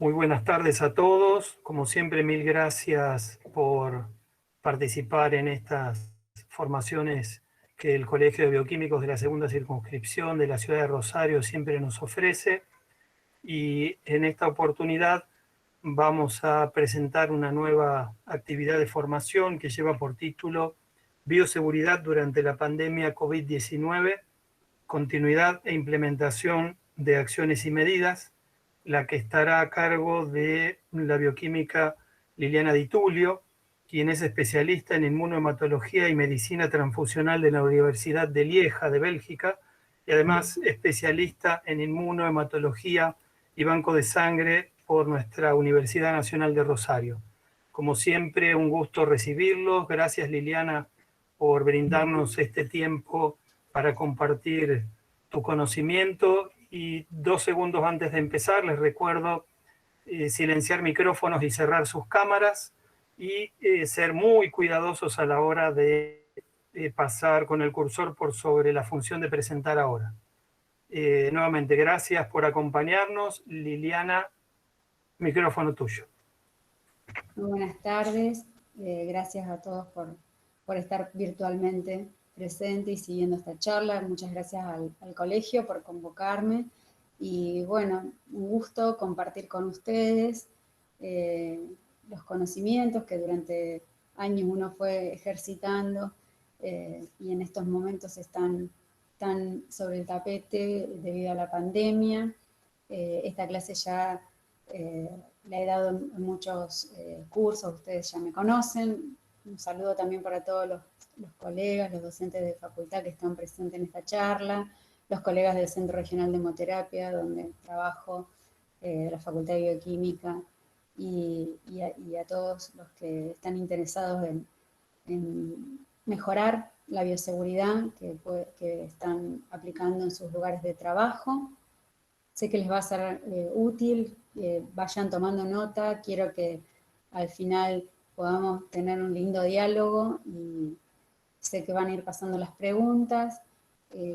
Muy buenas tardes a todos. Como siempre, mil gracias por participar en estas formaciones que el Colegio de Bioquímicos de la Segunda Circunscripción de la ciudad de Rosario siempre nos ofrece. Y en esta oportunidad vamos a presentar una nueva actividad de formación que lleva por título Bioseguridad durante la pandemia COVID-19, continuidad e implementación de acciones y medidas, la que estará a cargo de la bioquímica Liliana Di Tullio, quien es especialista en inmunohematología y medicina transfusional de la Universidad de Lieja de Bélgica, y además especialista en inmunohematología y banco de sangre por nuestra Universidad Nacional de Rosario. Como siempre, un gusto recibirlos. Gracias, Liliana, por brindarnos este tiempo para compartir tu conocimiento. Y 2 segundos antes de empezar, les recuerdo silenciar micrófonos y cerrar sus cámaras y ser muy cuidadosos a la hora de pasar con el cursor por sobre la función de presentar ahora. Nuevamente, gracias por acompañarnos. Liliana, micrófono tuyo. Muy buenas tardes, gracias a todos por estar virtualmente presente y siguiendo esta charla. Muchas gracias al colegio por convocarme y bueno, un gusto compartir con ustedes los conocimientos que durante años uno fue ejercitando y en estos momentos están sobre el tapete debido a la pandemia. Esta clase ya la he dado en muchos cursos, ustedes ya me conocen. Un saludo también para todos los colegas, los docentes de facultad que están presentes en esta charla, los colegas del Centro Regional de Hemoterapia, donde trabajo, de la Facultad de Bioquímica, y a todos los que están interesados en mejorar la bioseguridad que están aplicando en sus lugares de trabajo. Sé que les va a ser útil, vayan tomando nota, quiero que al final podamos tener un lindo diálogo y sé que van a ir pasando las preguntas.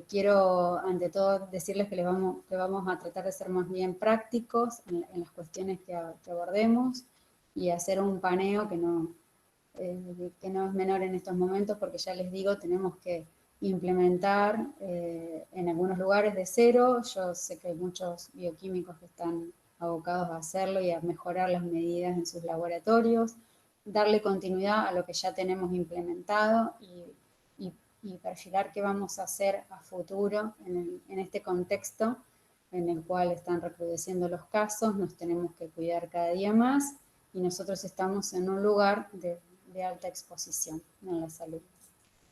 Quiero ante todo decirles que vamos a tratar de ser más bien prácticos en las cuestiones que abordemos y hacer un paneo que no es menor en estos momentos, porque ya les digo, tenemos que implementar en algunos lugares de cero. Yo sé que hay muchos bioquímicos que están abocados a hacerlo y a mejorar las medidas en sus laboratorios, darle continuidad a lo que ya tenemos implementado y perfilar qué vamos a hacer a futuro en este contexto en el cual están recrudeciendo los casos. Nos tenemos que cuidar cada día más y nosotros estamos en un lugar de alta exposición en la salud.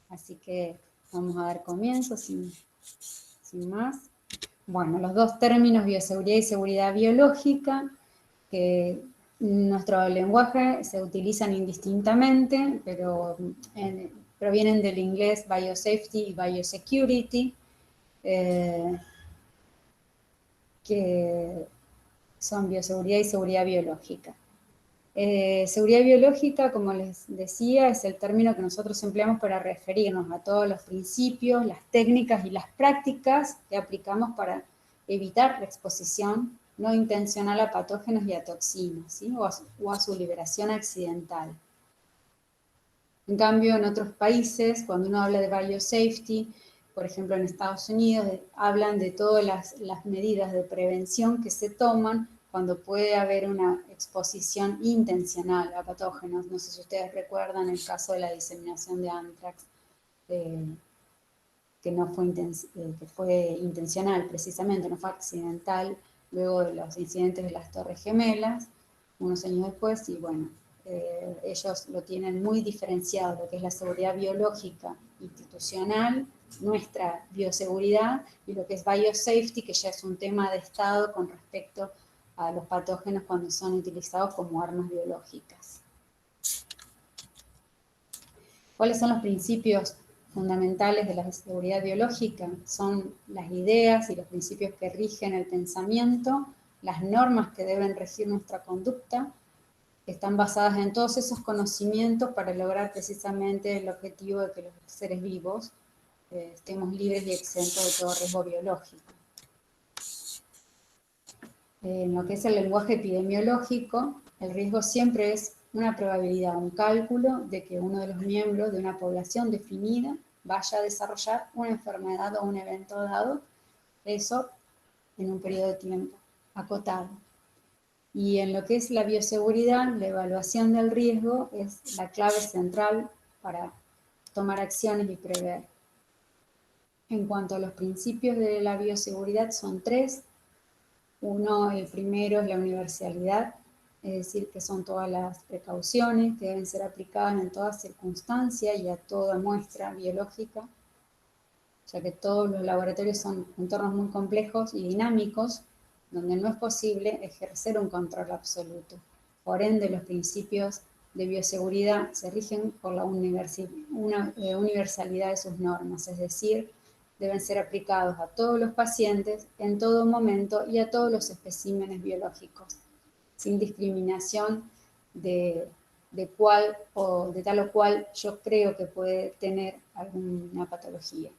Así que vamos a dar comienzo sin más. Bueno, los dos términos, bioseguridad y seguridad biológica, que en nuestro lenguaje se utilizan indistintamente, pero provienen del inglés biosafety y biosecurity, que son bioseguridad y seguridad biológica. Seguridad biológica, como les decía, es el término que nosotros empleamos para referirnos a todos los principios, las técnicas y las prácticas que aplicamos para evitar la exposición no intencional a patógenos y a toxinas, ¿sí? o a su liberación accidental. En cambio, en otros países, cuando uno habla de biosafety, por ejemplo en Estados Unidos, hablan de todas las medidas de prevención que se toman cuando puede haber una exposición intencional a patógenos. No sé si ustedes recuerdan el caso de la diseminación de anthrax, que fue intencional precisamente, no fue accidental, luego de los incidentes de las Torres Gemelas, unos años después, y bueno, ellos lo tienen muy diferenciado, lo que es la seguridad biológica institucional, nuestra bioseguridad, y lo que es biosafety, que ya es un tema de Estado con respecto a los patógenos cuando son utilizados como armas biológicas. ¿Cuáles son los principios fundamentales de la seguridad biológica? Son las ideas y los principios que rigen el pensamiento, las normas que deben regir nuestra conducta, que están basadas en todos esos conocimientos para lograr precisamente el objetivo de que los seres vivos estemos libres y exentos de todo riesgo biológico. En lo que es el lenguaje epidemiológico, el riesgo siempre es una probabilidad, un cálculo de que uno de los miembros de una población definida vaya a desarrollar una enfermedad o un evento dado, eso en un periodo de tiempo acotado. Y en lo que es la bioseguridad, la evaluación del riesgo es la clave central para tomar acciones y prever. En cuanto a los principios de la bioseguridad, son tres. Uno, el primero es la universalidad, es decir, que son todas las precauciones que deben ser aplicadas en toda circunstancia y a toda muestra biológica, ya que todos los laboratorios son entornos muy complejos y dinámicos, donde no es posible ejercer un control absoluto. Por ende, los principios de bioseguridad se rigen por la universalidad de sus normas, es decir, deben ser aplicados a todos los pacientes, en todo momento y a todos los especímenes biológicos, sin discriminación de cuál o de tal o cual yo creo que puede tener alguna patología.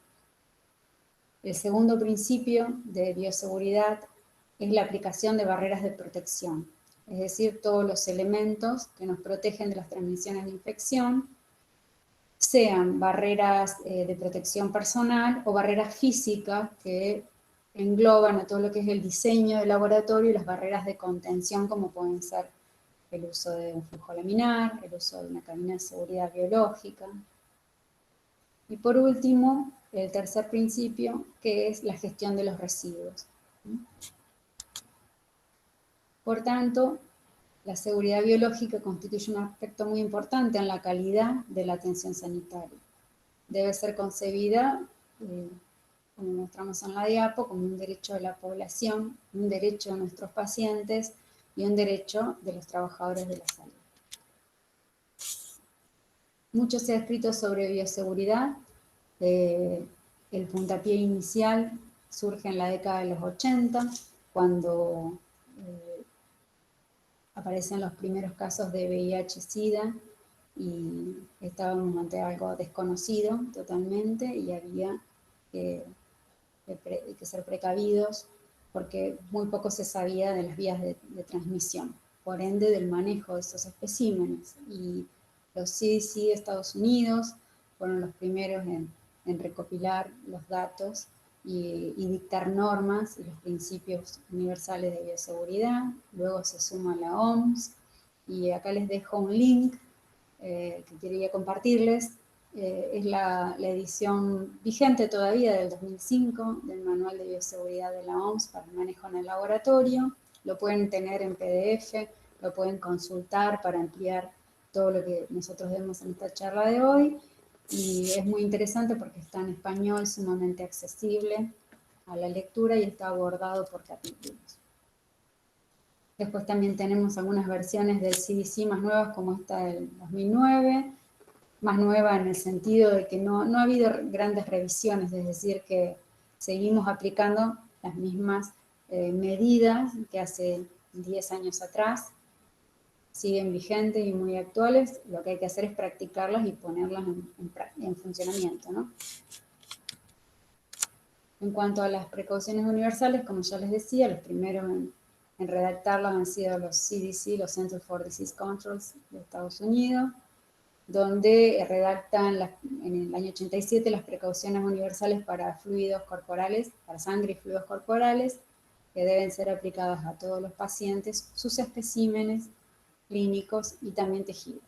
El segundo principio de bioseguridad es la aplicación de barreras de protección, es decir, todos los elementos que nos protegen de las transmisiones de infección, sean barreras de protección personal o barreras físicas que engloban a todo lo que es el diseño del laboratorio y las barreras de contención, como pueden ser el uso de un flujo laminar, el uso de una cabina de seguridad biológica. Y por último, el tercer principio, que es la gestión de los residuos. Por tanto, la seguridad biológica constituye un aspecto muy importante en la calidad de la atención sanitaria. Debe ser concebida, como mostramos en la diapo, como un derecho de la población, un derecho de nuestros pacientes y un derecho de los trabajadores de la salud. Mucho se ha escrito sobre bioseguridad. El puntapié inicial surge en la década de los 80, cuando aparecen los primeros casos de VIH-Sida y estábamos ante algo desconocido totalmente y había que ser precavidos porque muy poco se sabía de las vías de transmisión, por ende del manejo de esos especímenes. Y los CDC de Estados Unidos fueron los primeros en recopilar los datos y dictar normas y los principios universales de bioseguridad. Luego se suma la OMS y acá les dejo un link que quería compartirles. Es la edición vigente todavía del 2005 del Manual de Bioseguridad de la OMS para el manejo en el laboratorio. Lo pueden tener en PDF, lo pueden consultar para ampliar todo lo que nosotros vemos en esta charla de hoy. Y es muy interesante porque está en español, sumamente accesible a la lectura y está abordado por capítulos. Después también tenemos algunas versiones del CDC más nuevas, como esta del 2009, más nueva en el sentido de que no ha habido grandes revisiones, es decir, que seguimos aplicando las mismas medidas que hace 10 años atrás, siguen vigentes y muy actuales. Lo que hay que hacer es practicarlas y ponerlas en funcionamiento, ¿no? En cuanto a las precauciones universales, como ya les decía, los primeros en redactarlas han sido los CDC, los Centers for Disease Control de Estados Unidos, donde redactan en el año 87 las precauciones universales para fluidos corporales, para sangre y fluidos corporales, que deben ser aplicadas a todos los pacientes, sus especímenes clínicos y también tejidos.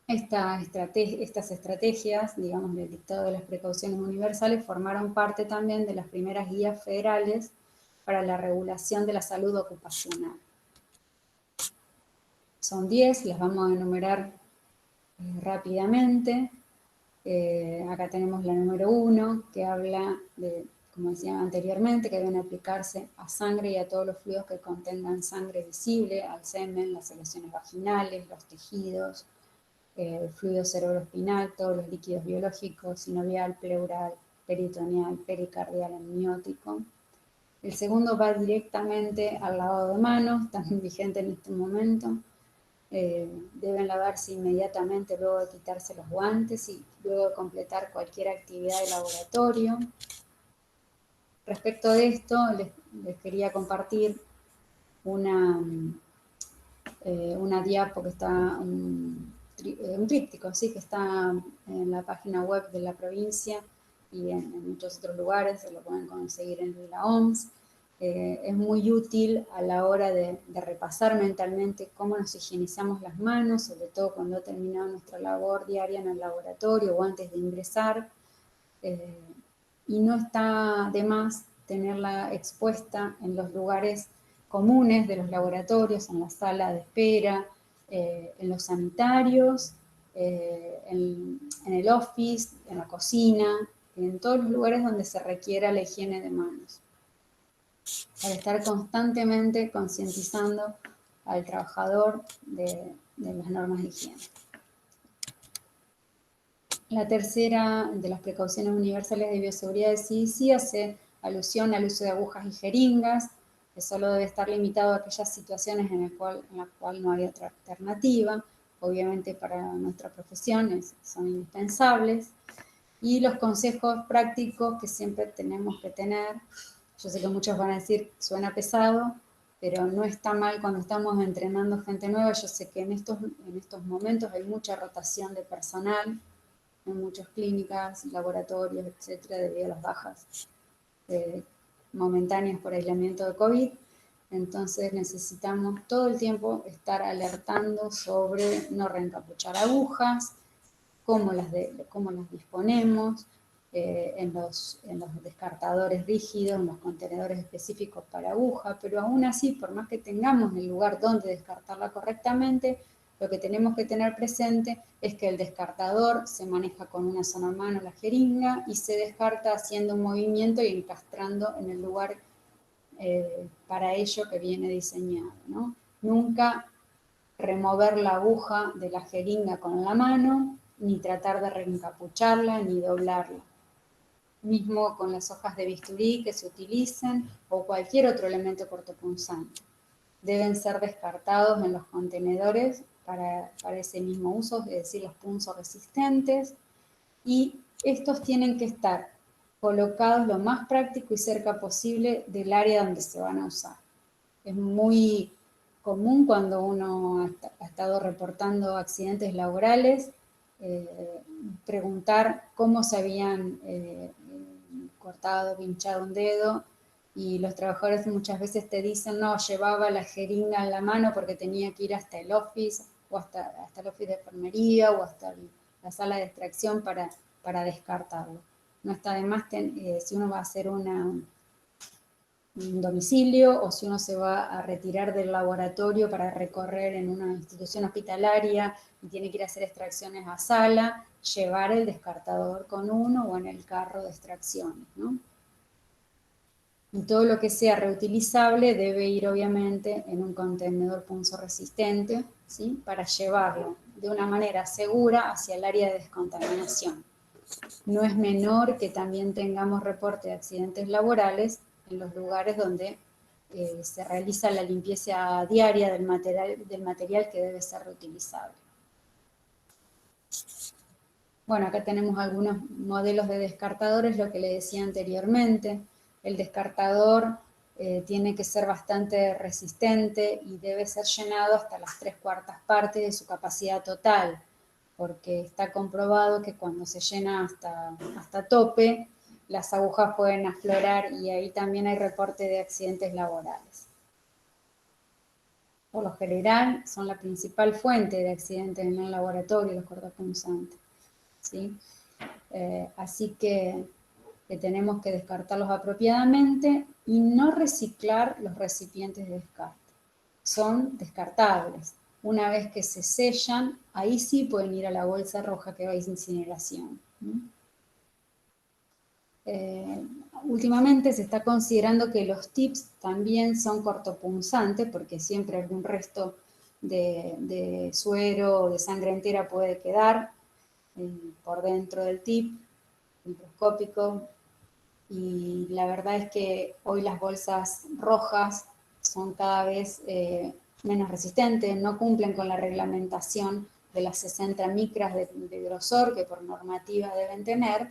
Estas estrategias, digamos, del dictado de las precauciones universales, formaron parte también de las primeras guías federales para la regulación de la salud ocupacional. Son 10, las vamos a enumerar rápidamente. Acá tenemos la número 1, que habla de, como decía anteriormente, que deben aplicarse a sangre y a todos los fluidos que contengan sangre visible, al semen, las secreciones vaginales, los tejidos, fluido cerebroespinal, todos los líquidos biológicos, sinovial, pleural, peritoneal, pericardial, amniótico. El segundo va directamente al lavado de manos, también vigente en este momento. Deben lavarse inmediatamente luego de quitarse los guantes y luego de completar cualquier actividad de laboratorio. Respecto de esto, les quería compartir una diapo que está, un tríptico, ¿sí? Que está en la página web de la provincia y en muchos otros lugares, se lo pueden conseguir en la OMS. Es muy útil a la hora de repasar mentalmente cómo nos higienizamos las manos, sobre todo cuando ha terminado nuestra labor diaria en el laboratorio o antes de ingresar. Y no está de más tenerla expuesta en los lugares comunes de los laboratorios, en la sala de espera, en los sanitarios, en el office, en la cocina, en todos los lugares donde se requiera la higiene de manos, para estar constantemente concientizando al trabajador de las normas de higiene. La tercera de las precauciones universales de bioseguridad del CDC hace alusión al uso de agujas y jeringas, que solo debe estar limitado a aquellas situaciones en las cuales no hay otra alternativa. Obviamente para nuestra profesión son indispensables. Y los consejos prácticos que siempre tenemos que tener. Yo sé que muchos van a decir, suena pesado, pero no está mal cuando estamos entrenando gente nueva. Yo sé que en estos momentos hay mucha rotación de personal en muchas clínicas, laboratorios, etcétera, debido a las bajas momentáneas por aislamiento de COVID. Entonces necesitamos todo el tiempo estar alertando sobre no reencapuchar agujas, cómo las disponemos, en los descartadores rígidos, en los contenedores específicos para aguja, pero aún así, por más que tengamos el lugar donde descartarla correctamente, lo que tenemos que tener presente es que el descartador se maneja con una sola mano la jeringa y se descarta haciendo un movimiento y encastrando en el lugar para ello que viene diseñado, ¿no? Nunca remover la aguja de la jeringa con la mano, ni tratar de reencapucharla, ni doblarla. Mismo con las hojas de bisturí que se utilicen o cualquier otro elemento cortopunzante. Deben ser descartados en los contenedores para ese mismo uso, es decir, los punzos resistentes, y estos tienen que estar colocados lo más práctico y cerca posible del área donde se van a usar. Es muy común cuando uno ha estado reportando accidentes laborales, preguntar cómo se habían cortado, pinchado un dedo, y los trabajadores muchas veces te dicen, no, llevaba la jeringa en la mano porque tenía que ir hasta el office, o hasta el office de enfermería, o hasta la sala de extracción para descartarlo. No está de más si uno va a hacer un domicilio o si uno se va a retirar del laboratorio para recorrer en una institución hospitalaria y tiene que ir a hacer extracciones a sala, llevar el descartador con uno o en el carro de extracciones, ¿no? Y todo lo que sea reutilizable debe ir obviamente en un contenedor punzoresistente, ¿sí? Para llevarlo de una manera segura hacia el área de descontaminación. No es menor que también tengamos reporte de accidentes laborales en los lugares donde se realiza la limpieza diaria del material que debe ser reutilizable. Bueno, acá tenemos algunos modelos de descartadores, lo que le decía anteriormente. El descartador tiene que ser bastante resistente y debe ser llenado hasta las 3/4 partes de su capacidad total, porque está comprobado que cuando se llena hasta tope, las agujas pueden aflorar y ahí también hay reporte de accidentes laborales. Por lo general, son la principal fuente de accidentes en el laboratorio, los cortopunzantes, ¿sí? Así que tenemos que descartarlos apropiadamente y no reciclar los recipientes de descarte. Son descartables. Una vez que se sellan, ahí sí pueden ir a la bolsa roja que va a incineración. Últimamente se está considerando que los tips también son cortopunzantes porque siempre algún resto de suero o de sangre entera puede quedar por dentro del tip microscópico, y la verdad es que hoy las bolsas rojas son cada vez menos resistentes, no cumplen con la reglamentación de las 60 micras de grosor que por normativa deben tener.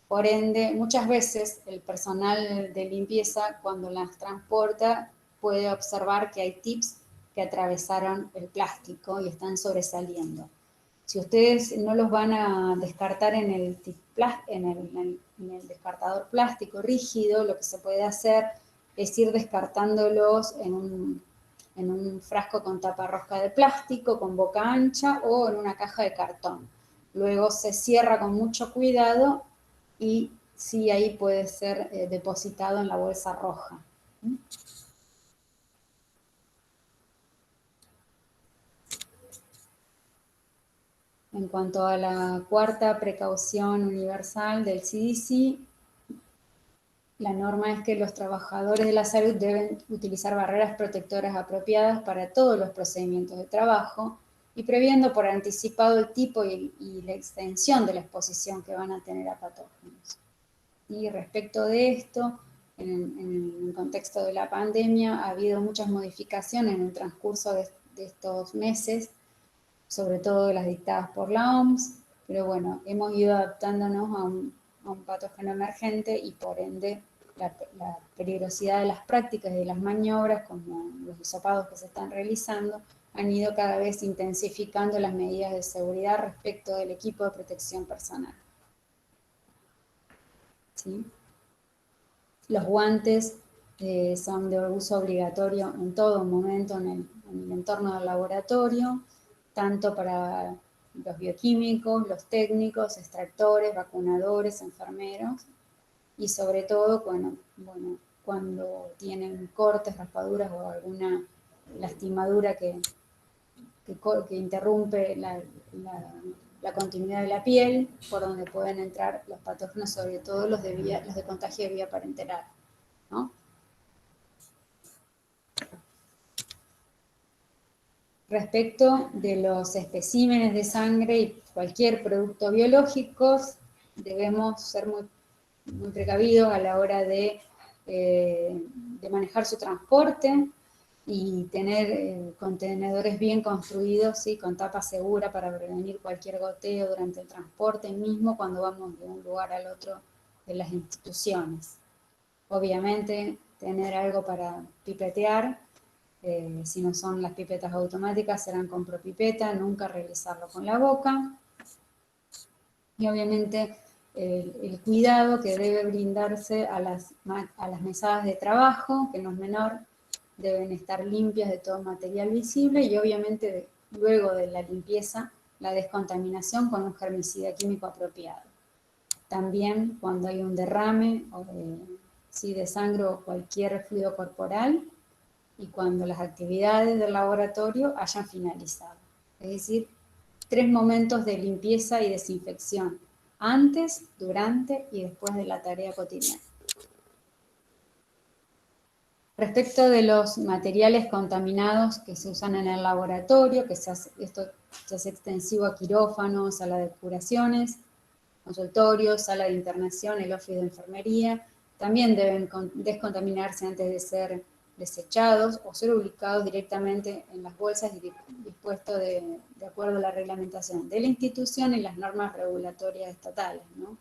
Por ende, muchas veces el personal de limpieza, cuando las transporta, puede observar que hay tips que atravesaron el plástico y están sobresaliendo. Si ustedes no los van a descartar en el descartador plástico rígido, lo que se puede hacer es ir descartándolos en un frasco con tapa rosca de plástico, con boca ancha o en una caja de cartón. Luego se cierra con mucho cuidado y sí, ahí puede ser depositado en la bolsa roja. En cuanto a la cuarta precaución universal del CDC, la norma es que los trabajadores de la salud deben utilizar barreras protectoras apropiadas para todos los procedimientos de trabajo y previendo por anticipado el tipo y la extensión de la exposición que van a tener a patógenos. Y respecto de esto, en el contexto de la pandemia, ha habido muchas modificaciones en el transcurso de estos meses, sobre todo las dictadas por la OMS, pero bueno, hemos ido adaptándonos a un patógeno emergente y por ende la peligrosidad de las prácticas y de las maniobras, como los hisopados que se están realizando, han ido cada vez intensificando las medidas de seguridad respecto del equipo de protección personal. ¿Sí? Los guantes son de uso obligatorio en todo momento en el entorno del laboratorio, tanto para los bioquímicos, los técnicos, extractores, vacunadores, enfermeros, y sobre todo cuando tienen cortes, raspaduras o alguna lastimadura que interrumpe la continuidad de la piel, por donde pueden entrar los patógenos, sobre todo los de contagio de vía parenteral, ¿no? Respecto de los especímenes de sangre y cualquier producto biológico, debemos ser muy precavidos a la hora de manejar su transporte y tener contenedores bien construidos, ¿sí? Con tapa segura para prevenir cualquier goteo durante el transporte, mismo cuando vamos de un lugar al otro de las instituciones. Obviamente, tener algo para pipetear, si no son las pipetas automáticas, serán con propipeta, nunca realizarlo con la boca. Y obviamente el cuidado que debe brindarse a las mesadas de trabajo, que no es menor, deben estar limpias de todo material visible y obviamente luego de la limpieza, la descontaminación con un germicida químico apropiado. También cuando hay un derrame de sangre o cualquier fluido corporal y cuando las actividades del laboratorio hayan finalizado. Es decir, 3 momentos de limpieza y desinfección, antes, durante y después de la tarea cotidiana. Respecto de los materiales contaminados que se usan en el laboratorio, esto se hace extensivo a quirófanos, sala de curaciones, consultorios, sala de internación, el office de enfermería, también deben descontaminarse antes de ser desechados o ser ubicados directamente en las bolsas y dispuestos de acuerdo a la reglamentación de la institución y las normas regulatorias estatales, ¿no?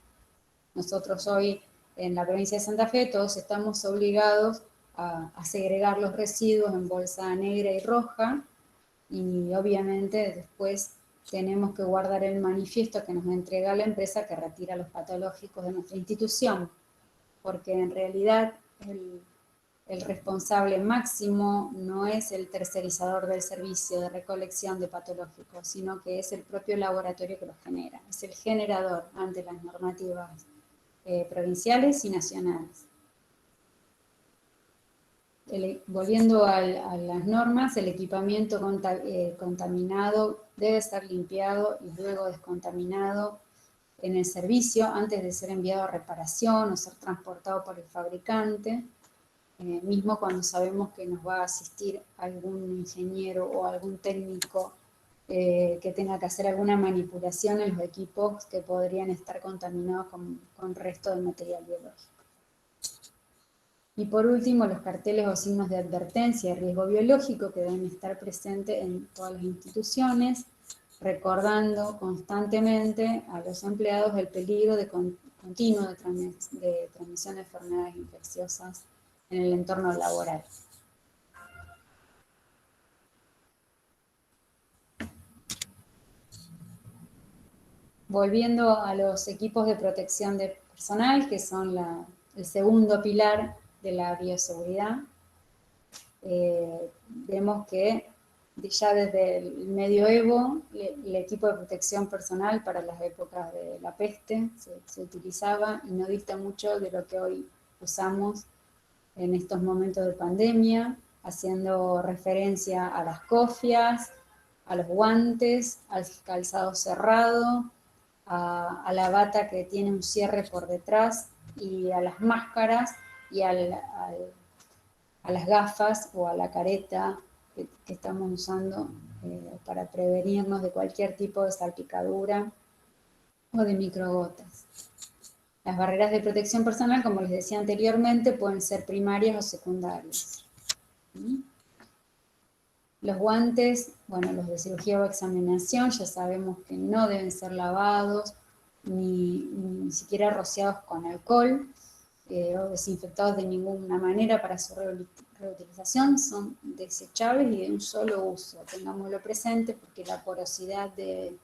Nosotros hoy en la provincia de Santa Fe todos estamos obligados a segregar los residuos en bolsa negra y roja y obviamente después tenemos que guardar el manifiesto que nos entrega la empresa que retira los patológicos de nuestra institución, porque en realidad el responsable máximo no es el tercerizador del servicio de recolección de patológicos, sino que es el propio laboratorio que los genera, es el generador ante las normativas provinciales y nacionales. Volviendo a las normas, el equipamiento contaminado debe ser limpiado y luego descontaminado en el servicio antes de ser enviado a reparación o ser transportado por el fabricante, mismo cuando sabemos que nos va a asistir algún ingeniero o algún técnico que tenga que hacer alguna manipulación en los equipos que podrían estar contaminados con resto de material biológico. Y por último, los carteles o signos de advertencia de riesgo biológico que deben estar presentes en todas las instituciones, recordando constantemente a los empleados el peligro continuo de transmisión de enfermedades infecciosas en el entorno laboral. volviendo a los equipos de protección de personal, que son el segundo pilar de la bioseguridad, vemos que ya desde el medioevo el equipo de protección personal para las épocas de la peste se utilizaba y no dista mucho de lo que hoy usamos en estos momentos de pandemia, haciendo referencia a las cofias, a los guantes, al calzado cerrado, a la bata que tiene un cierre por detrás y a las máscaras y a las gafas o a la careta que estamos usando para prevenirnos de cualquier tipo de salpicadura o de microgotas. Las barreras de protección personal, como les decía anteriormente, pueden ser primarias o secundarias. Los guantes, bueno, los de cirugía o examinación, ya sabemos que no deben ser lavados ni siquiera rociados con alcohol o desinfectados de ninguna manera para su reutilización, son desechables y de un solo uso. Tengámoslo presente porque la porosidad de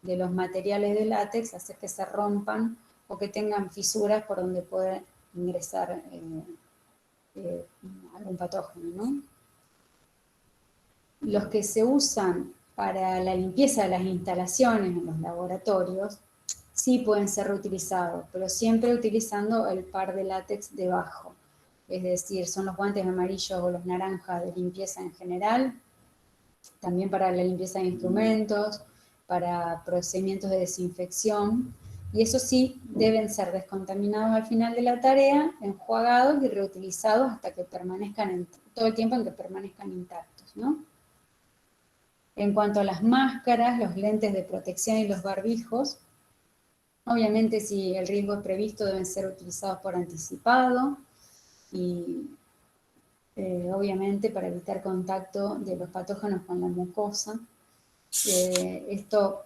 los materiales de látex hace que se rompan o que tengan fisuras por donde puede ingresar algún patógeno, ¿no? Los que se usan para la limpieza de las instalaciones en los laboratorios sí pueden ser reutilizados, pero siempre utilizando el par de látex debajo. Es decir, son los guantes amarillos o los naranjas de limpieza en general, también para la limpieza de instrumentos, para procedimientos de desinfección, y eso sí deben ser descontaminados al final de la tarea, enjuagados y reutilizados hasta que permanezcan, todo el tiempo en que permanezcan intactos, ¿no? En cuanto a las máscaras, los lentes de protección y los barbijos, obviamente si el riesgo es previsto deben ser utilizados por anticipado y obviamente para evitar contacto de los patógenos con la mucosa. Esto,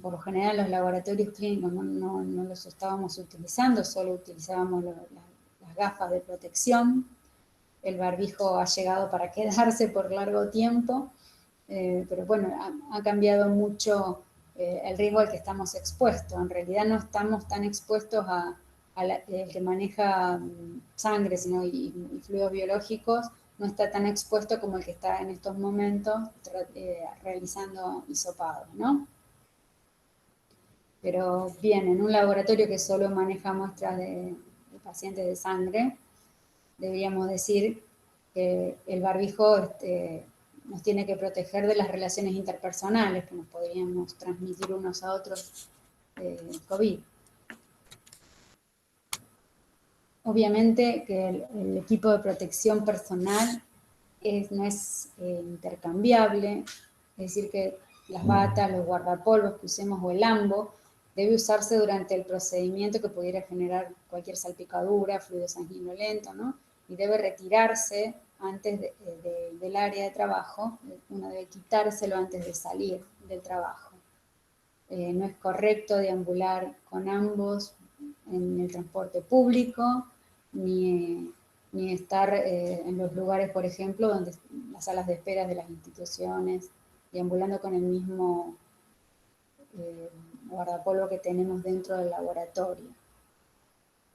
por lo general, los laboratorios clínicos no los estábamos utilizando, solo utilizábamos las gafas de protección. El barbijo ha llegado para quedarse por largo tiempo, pero bueno, ha cambiado mucho el riesgo al que estamos expuestos. En realidad no estamos tan expuestos el que maneja sangre y fluidos biológicos, no está tan expuesto como el que está en estos momentos realizando hisopados, ¿no? Pero bien, en un laboratorio que solo maneja muestras de pacientes de sangre, deberíamos decir que el barbijo nos tiene que proteger de las relaciones interpersonales que nos podríamos transmitir unos a otros COVID. Obviamente que el equipo de protección personal no es intercambiable, es decir que las batas, los guardapolvos que usemos o el ambo debe usarse durante el procedimiento que pudiera generar cualquier salpicadura, fluido sanguinolento, ¿no? Y debe retirarse antes del área de trabajo, uno debe quitárselo antes de salir del trabajo. No es correcto deambular con ambos en el transporte público, ni estar en los lugares, por ejemplo, donde las salas de espera de las instituciones, deambulando con el mismo guardapolvo que tenemos dentro del laboratorio.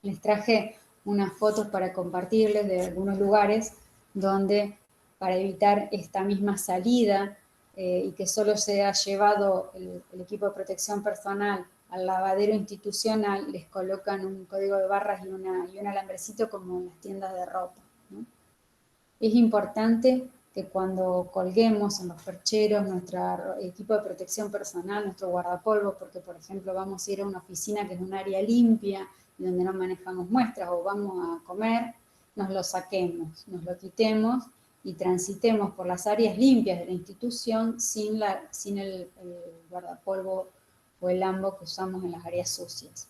Les traje unas fotos para compartirles de algunos lugares donde, para evitar esta misma salida y que solo se ha llevado el equipo de protección personal al lavadero institucional, les colocan un código de barras y un alambrecito como en las tiendas de ropa, ¿no? Es importante que cuando colguemos en los percheros nuestro equipo de protección personal, nuestro guardapolvo, porque por ejemplo vamos a ir a una oficina que es un área limpia y donde no manejamos muestras o vamos a comer, nos lo saquemos, nos lo quitemos y transitemos por las áreas limpias de la institución sin el guardapolvo o el ambo que usamos en las áreas sucias.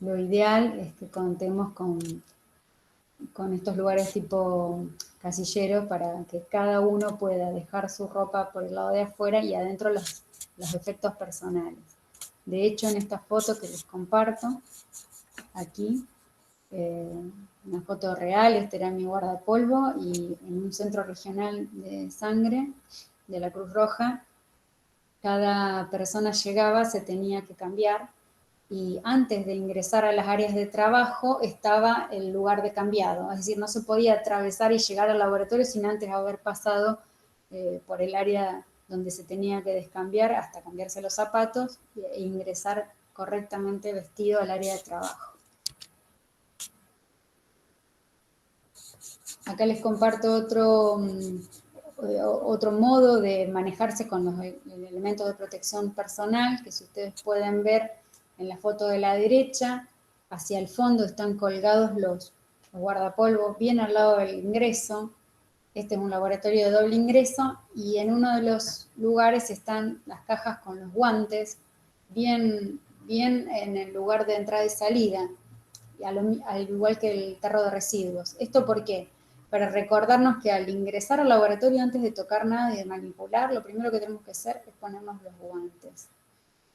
Lo ideal es que contemos con estos lugares tipo casilleros para que cada uno pueda dejar su ropa por el lado de afuera y adentro los efectos personales. De hecho, en esta foto que les comparto, aquí, una foto real, este era mi guardapolvo y en un centro regional de sangre de la Cruz Roja, cada persona llegaba, se tenía que cambiar, y antes de ingresar a las áreas de trabajo estaba el lugar de cambiado, es decir, no se podía atravesar y llegar al laboratorio sin antes haber pasado por el área donde se tenía que descambiar hasta cambiarse los zapatos e ingresar correctamente vestido al área de trabajo. Acá les comparto otro modo de manejarse con los elementos de protección personal, que si ustedes pueden ver en la foto de la derecha, hacia el fondo están colgados los guardapolvos bien al lado del ingreso. Este es un laboratorio de doble ingreso y en uno de los lugares están las cajas con los guantes, bien en el lugar de entrada y salida, y al igual que el tarro de residuos. ¿Esto por qué? Para recordarnos que al ingresar al laboratorio, antes de tocar nada y de manipular, lo primero que tenemos que hacer es ponernos los guantes.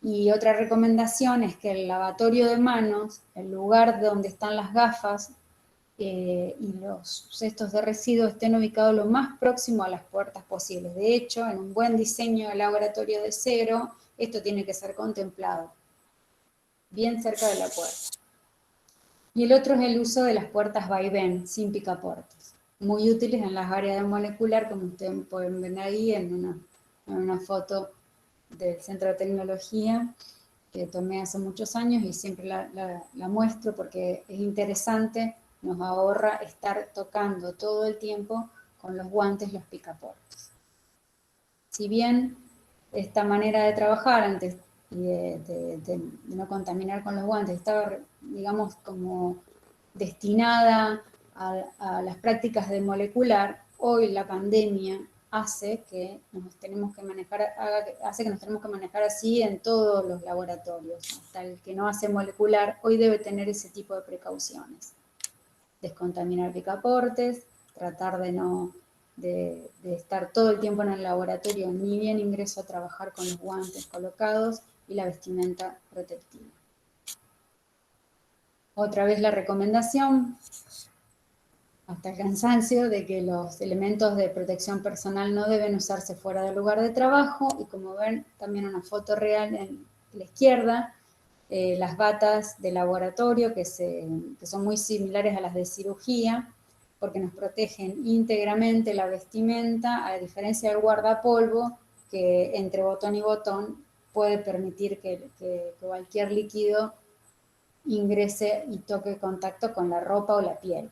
Y otra recomendación es que el lavatorio de manos, el lugar donde están las gafas y los cestos de residuos, estén ubicados lo más próximo a las puertas posibles. De hecho, en un buen diseño de laboratorio de cero, esto tiene que ser contemplado, bien cerca de la puerta. Y el otro es el uso de las puertas vaivén, sin picaportes, muy útiles en las áreas de molecular, como ustedes pueden ver ahí en una foto del Centro de Tecnología que tomé hace muchos años y siempre la muestro porque es interesante, nos ahorra estar tocando todo el tiempo con los guantes los picaportes. Si bien esta manera de trabajar antes y de no contaminar con los guantes estaba, digamos, como destinada a las prácticas de molecular, hoy la pandemia hace que nos tenemos que manejar así en todos los laboratorios. Hasta el que no hace molecular hoy debe tener ese tipo de precauciones. Descontaminar picaportes, tratar de estar todo el tiempo en el laboratorio, ni bien ingreso a trabajar con los guantes colocados y la vestimenta protectiva. Otra vez la recomendación, hasta el cansancio, de que los elementos de protección personal no deben usarse fuera del lugar de trabajo, y como ven también una foto real en la izquierda, las batas de laboratorio que son muy similares a las de cirugía, porque nos protegen íntegramente la vestimenta, a diferencia del guardapolvo, que entre botón y botón puede permitir que cualquier líquido ingrese y toque contacto con la ropa o la piel.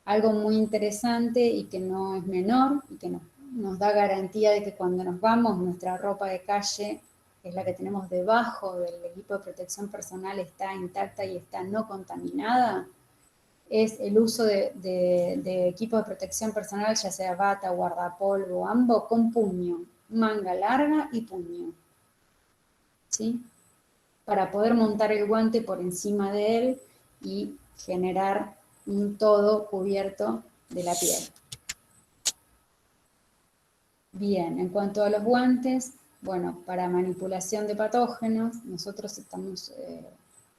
Algo muy interesante y que no es menor y que nos da garantía de que cuando nos vamos, nuestra ropa de calle, que es la que tenemos debajo del equipo de protección personal, está intacta y está no contaminada, es el uso de equipo de protección personal, ya sea bata, guardapolvo, ambos, con puño, manga larga y puño, ¿sí? Para poder montar el guante por encima de él y generar un todo cubierto de la piel. Bien, en cuanto a los guantes, bueno, para manipulación de patógenos, nosotros estamos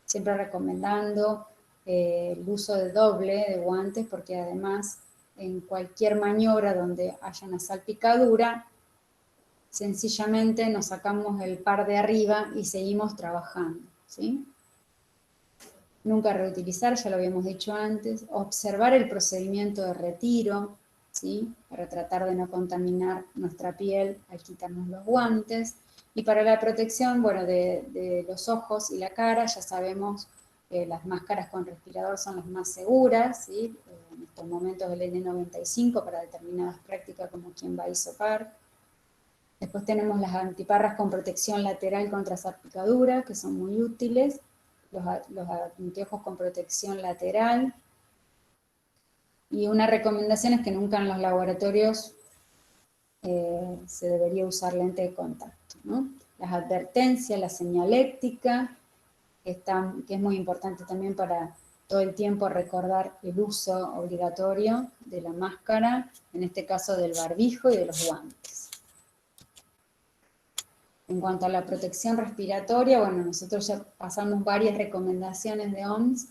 siempre recomendando el uso de doble de guantes, porque además en cualquier maniobra donde haya una salpicadura, sencillamente nos sacamos el par de arriba y seguimos trabajando, ¿sí? Nunca reutilizar, ya lo habíamos dicho antes. Observar el procedimiento de retiro, ¿sí? Para tratar de no contaminar nuestra piel al quitarnos los guantes. Y para la protección, bueno, de los ojos y la cara, ya sabemos que las máscaras con respirador son las más seguras, ¿sí? En estos momentos el N95 para determinadas prácticas como quien va a hisopar. Después tenemos las antiparras con protección lateral contra salpicadura, que son muy útiles. Los anteojos con protección lateral. Y una recomendación es que nunca en los laboratorios se debería usar lente de contacto, ¿no? Las advertencias, la señaléctica, que es muy importante también para todo el tiempo recordar el uso obligatorio de la máscara, en este caso del barbijo y de los guantes. En cuanto a la protección respiratoria, bueno, nosotros ya pasamos varias recomendaciones de OMS.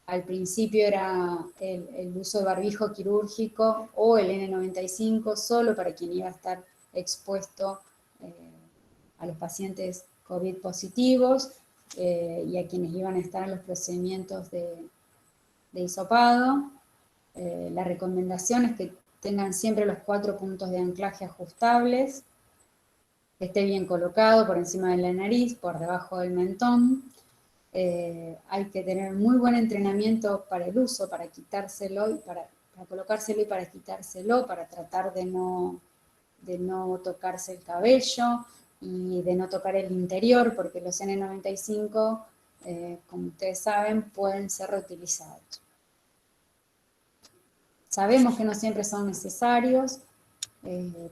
Al principio era el uso de barbijo quirúrgico o el N95 solo para quien iba a estar expuesto a los pacientes COVID positivos y a quienes iban a estar en los procedimientos de hisopado. La recomendación es que tengan siempre los 4 puntos de anclaje ajustables, que esté bien colocado por encima de la nariz, por debajo del mentón. Hay que tener muy buen entrenamiento para el uso, para quitárselo y para colocárselo y para quitárselo, para tratar de no tocarse el cabello y de no tocar el interior, porque los N95, como ustedes saben, pueden ser reutilizados. Sabemos que no siempre son necesarios,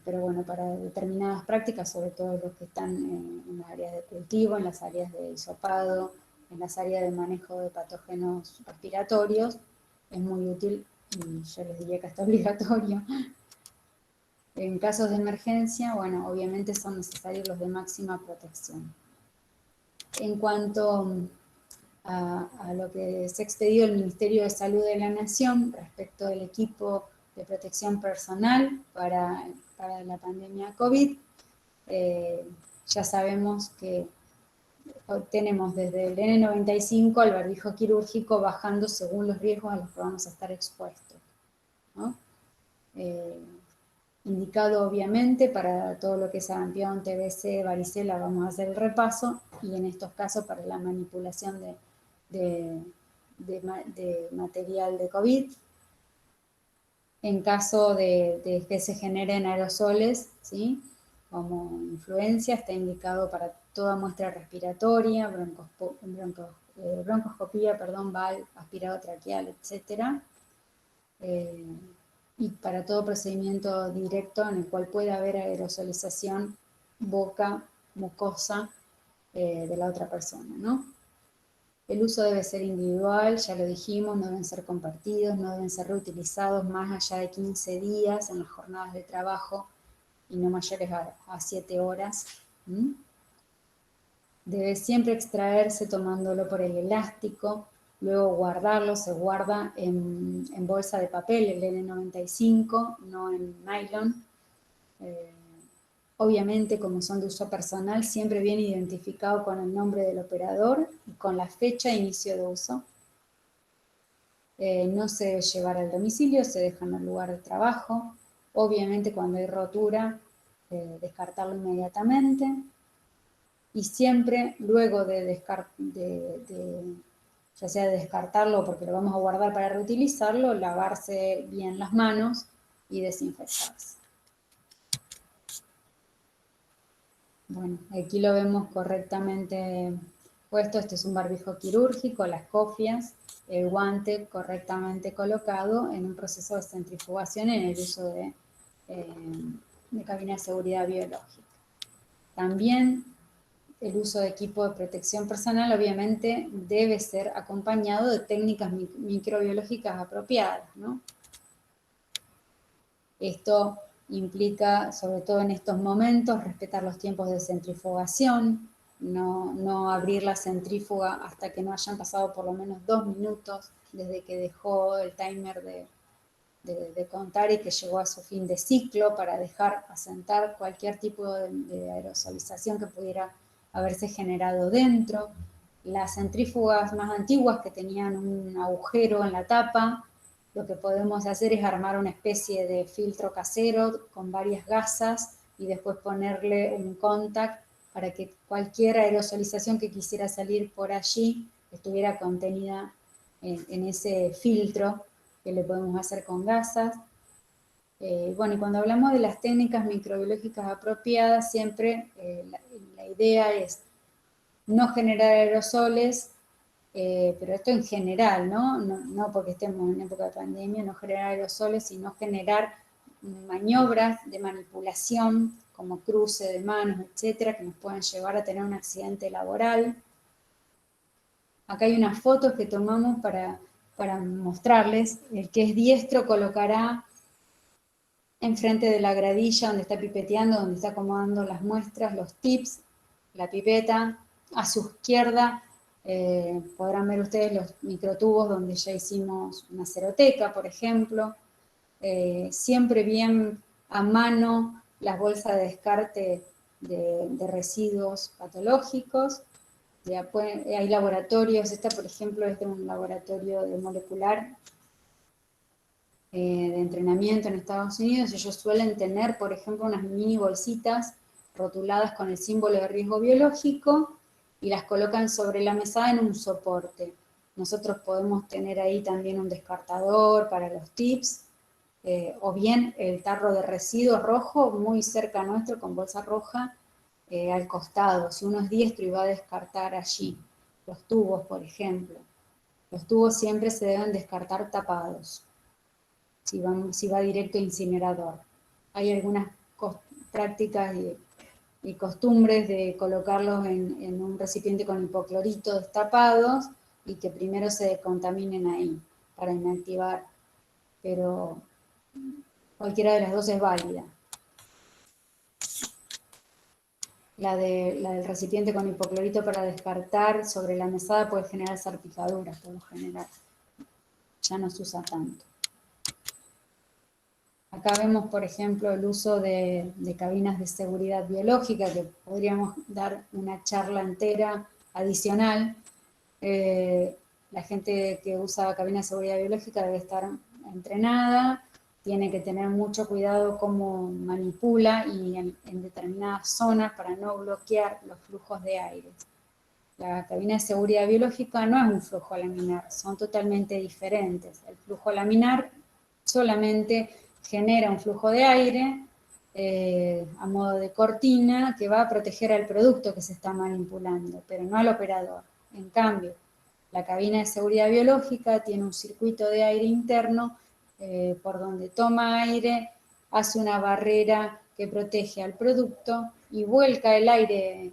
pero bueno, para determinadas prácticas, sobre todo los que están en las áreas de cultivo, en las áreas de hisopado, en las áreas de manejo de patógenos respiratorios, es muy útil y yo les diría que hasta obligatorio. En casos de emergencia, bueno, obviamente son necesarios los de máxima protección. En cuanto a lo que se ha expedido el Ministerio de Salud de la Nación respecto del equipo de protección personal para la pandemia COVID, ya sabemos que tenemos desde el N95 al barbijo quirúrgico bajando según los riesgos a los que vamos a estar expuestos, ¿no? Indicado obviamente para todo lo que es sarampión, TBC, varicela, vamos a hacer el repaso, y en estos casos para la manipulación de material de COVID. En caso de que se generen aerosoles, ¿sí?, como influencia, está indicado para toda muestra respiratoria, broncoscopía, VAL, aspirado traqueal, etc. Y para todo procedimiento directo en el cual pueda haber aerosolización boca, mucosa de la otra persona, ¿no? El uso debe ser individual, ya lo dijimos, no deben ser compartidos, no deben ser reutilizados más allá de 15 días en las jornadas de trabajo y no mayores a 7 horas. Debe siempre extraerse tomándolo por el elástico, luego guardarlo, se guarda en bolsa de papel, el N95, no en nylon. Obviamente, como son de uso personal, siempre viene identificado con el nombre del operador y con la fecha de inicio de uso. No se debe llevar al domicilio, se deja en el lugar de trabajo. Obviamente, cuando hay rotura, descartarlo inmediatamente. Y siempre, luego ya sea de descartarlo porque lo vamos a guardar para reutilizarlo, lavarse bien las manos y desinfectarse. Bueno, aquí lo vemos correctamente puesto. Este es un barbijo quirúrgico, las cofias, el guante correctamente colocado en un proceso de centrifugación en el uso de cabina de seguridad biológica. También el uso de equipo de protección personal obviamente debe ser acompañado de técnicas microbiológicas apropiadas, ¿no? Esto implica, sobre todo en estos momentos, respetar los tiempos de centrifugación, no abrir la centrífuga hasta que no hayan pasado por lo menos 2 minutos desde que dejó el timer de contar y que llegó a su fin de ciclo, para dejar asentar cualquier tipo de aerosolización que pudiera haberse generado dentro. Las centrífugas más antiguas que tenían un agujero en la tapa, lo que podemos hacer es armar una especie de filtro casero con varias gasas y después ponerle un contact para que cualquier aerosolización que quisiera salir por allí estuviera contenida en ese filtro que le podemos hacer con gasas. Bueno, y cuando hablamos de las técnicas microbiológicas apropiadas, siempre la idea es no generar aerosoles, pero esto en general, ¿no? No porque estemos en época de pandemia, no generar aerosoles, sino generar maniobras de manipulación, como cruce de manos, etcétera, que nos puedan llevar a tener un accidente laboral. Acá hay unas fotos que tomamos para mostrarles. El que es diestro colocará enfrente de la gradilla donde está pipeteando, donde está acomodando las muestras, los tips, la pipeta. A su izquierda podrán ver ustedes los microtubos donde ya hicimos una seroteca, por ejemplo. Siempre bien a mano las bolsas de descarte de residuos patológicos. Hay laboratorios, esta por ejemplo es de un laboratorio de molecular de entrenamiento en Estados Unidos. Ellos suelen tener, por ejemplo, unas mini bolsitas rotuladas con el símbolo de riesgo biológico y las colocan sobre la mesada en un soporte. Nosotros podemos tener ahí también un descartador para los tips, o bien el tarro de residuos rojo muy cerca nuestro con bolsa roja al costado. Si uno es diestro y va a descartar allí, los tubos, por ejemplo. Los tubos siempre se deben descartar tapados, si va directo a incinerador. Hay algunas prácticas y costumbres de colocarlos en un recipiente con hipoclorito destapados y que primero se descontaminen ahí para inactivar, pero cualquiera de las dos es válida. La del recipiente con hipoclorito para descartar sobre la mesada puede generar salpicaduras por lo general. Ya no se usa tanto. Acá vemos, por ejemplo, el uso de cabinas de seguridad biológica, que podríamos dar una charla entera adicional. La gente que usa cabinas de seguridad biológica debe estar entrenada, tiene que tener mucho cuidado cómo manipula y en determinadas zonas para no bloquear los flujos de aire. La cabina de seguridad biológica no es un flujo laminar, son totalmente diferentes. El flujo laminar solamente genera un flujo de aire a modo de cortina que va a proteger al producto que se está manipulando, pero no al operador. En cambio, la cabina de seguridad biológica tiene un circuito de aire interno por donde toma aire, hace una barrera que protege al producto y vuelca el aire,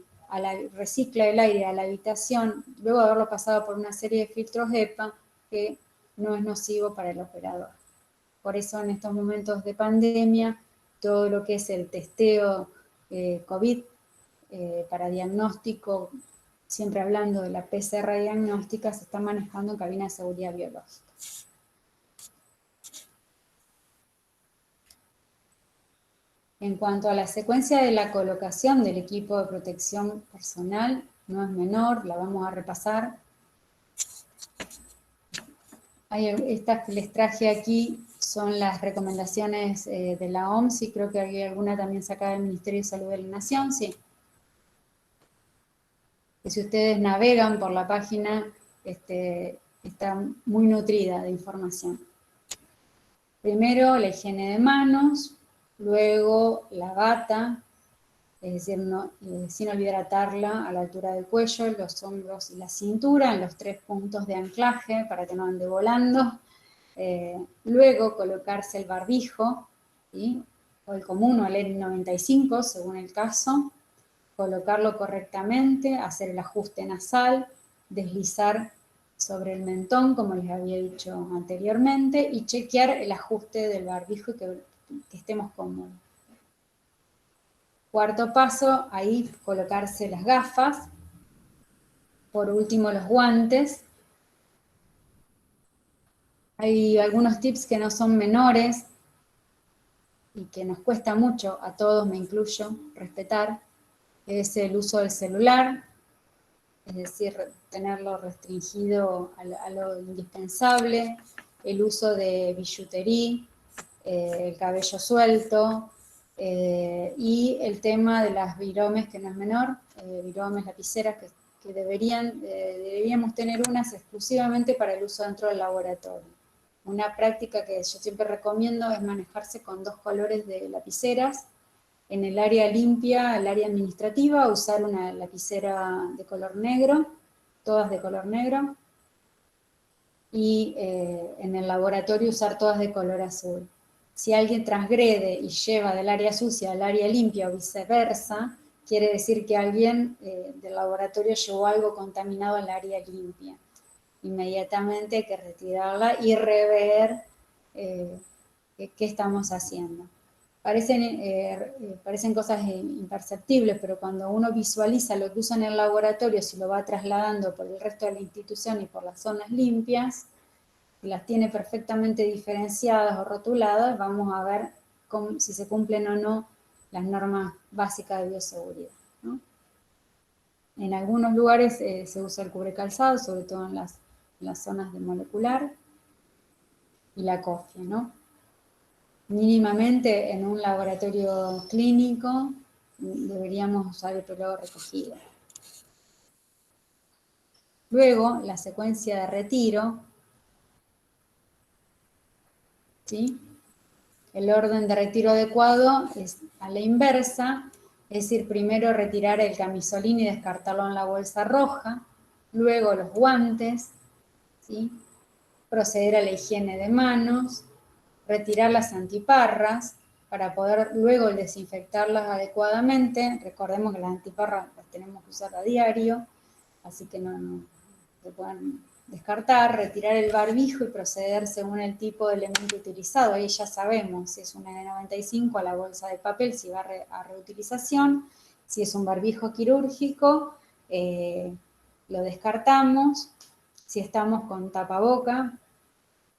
recicla el aire a la habitación, luego de haberlo pasado por una serie de filtros HEPA que no es nocivo para el operador. Por eso en estos momentos de pandemia, todo lo que es el testeo COVID para diagnóstico, siempre hablando de la PCR diagnóstica, se está manejando en cabina de seguridad biológica. En cuanto a la secuencia de la colocación del equipo de protección personal, no es menor, la vamos a repasar. Estas que les traje aquí son las recomendaciones de la OMS y creo que hay alguna también sacada del Ministerio de Salud de la Nación, sí. Que si ustedes navegan por la página, está muy nutrida de información. Primero, la higiene de manos, luego la bata, es decir, sin olvidar atarla a la altura del cuello, los hombros y la cintura, en los 3 puntos de anclaje para que no ande volando. Luego colocarse el barbijo, ¿sí? O el común o el N95 según el caso, colocarlo correctamente, hacer el ajuste nasal, deslizar sobre el mentón como les había dicho anteriormente y chequear el ajuste del barbijo y que estemos cómodos. Cuarto paso, ahí colocarse las gafas. Por último, los guantes. Hay algunos tips que no son menores y que nos cuesta mucho, a todos me incluyo, respetar. Es el uso del celular, es decir, tenerlo restringido a lo indispensable. El uso de billutería, el cabello suelto, y el tema de las viromes, que no es menor, viromes, lapiceras, que deberíamos tener unas exclusivamente para el uso dentro del laboratorio. Una práctica que yo siempre recomiendo es manejarse con 2 colores de lapiceras. En el área limpia, el área administrativa, usar una lapicera de color negro, todas de color negro, y en el laboratorio usar todas de color azul. Si alguien transgrede y lleva del área sucia al área limpia o viceversa, quiere decir que alguien del laboratorio llevó algo contaminado al área limpia. Inmediatamente hay que retirarla y rever qué estamos haciendo. Parecen cosas imperceptibles, pero cuando uno visualiza lo que usa en el laboratorio, si lo va trasladando por el resto de la institución y por las zonas limpias, las tiene perfectamente diferenciadas o rotuladas, vamos a ver si se cumplen o no las normas básicas de bioseguridad, ¿no? En algunos lugares se usa el cubrecalzado, sobre todo en las zonas de molecular, y la cofia, ¿no? Mínimamente en un laboratorio clínico deberíamos usar el pelo recogido. Luego, la secuencia de retiro, ¿sí? El orden de retiro adecuado es a la inversa, es decir, primero retirar el camisolín y descartarlo en la bolsa roja, luego los guantes, ¿sí? Proceder a la higiene de manos, retirar las antiparras para poder luego desinfectarlas adecuadamente. Recordemos que las antiparras las tenemos que usar a diario, así que no se pueden descartar, retirar el barbijo y proceder según el tipo de elemento utilizado. Ahí ya sabemos si es un N95 a la bolsa de papel, si va a reutilización, si es un barbijo quirúrgico, lo descartamos. Si estamos con tapaboca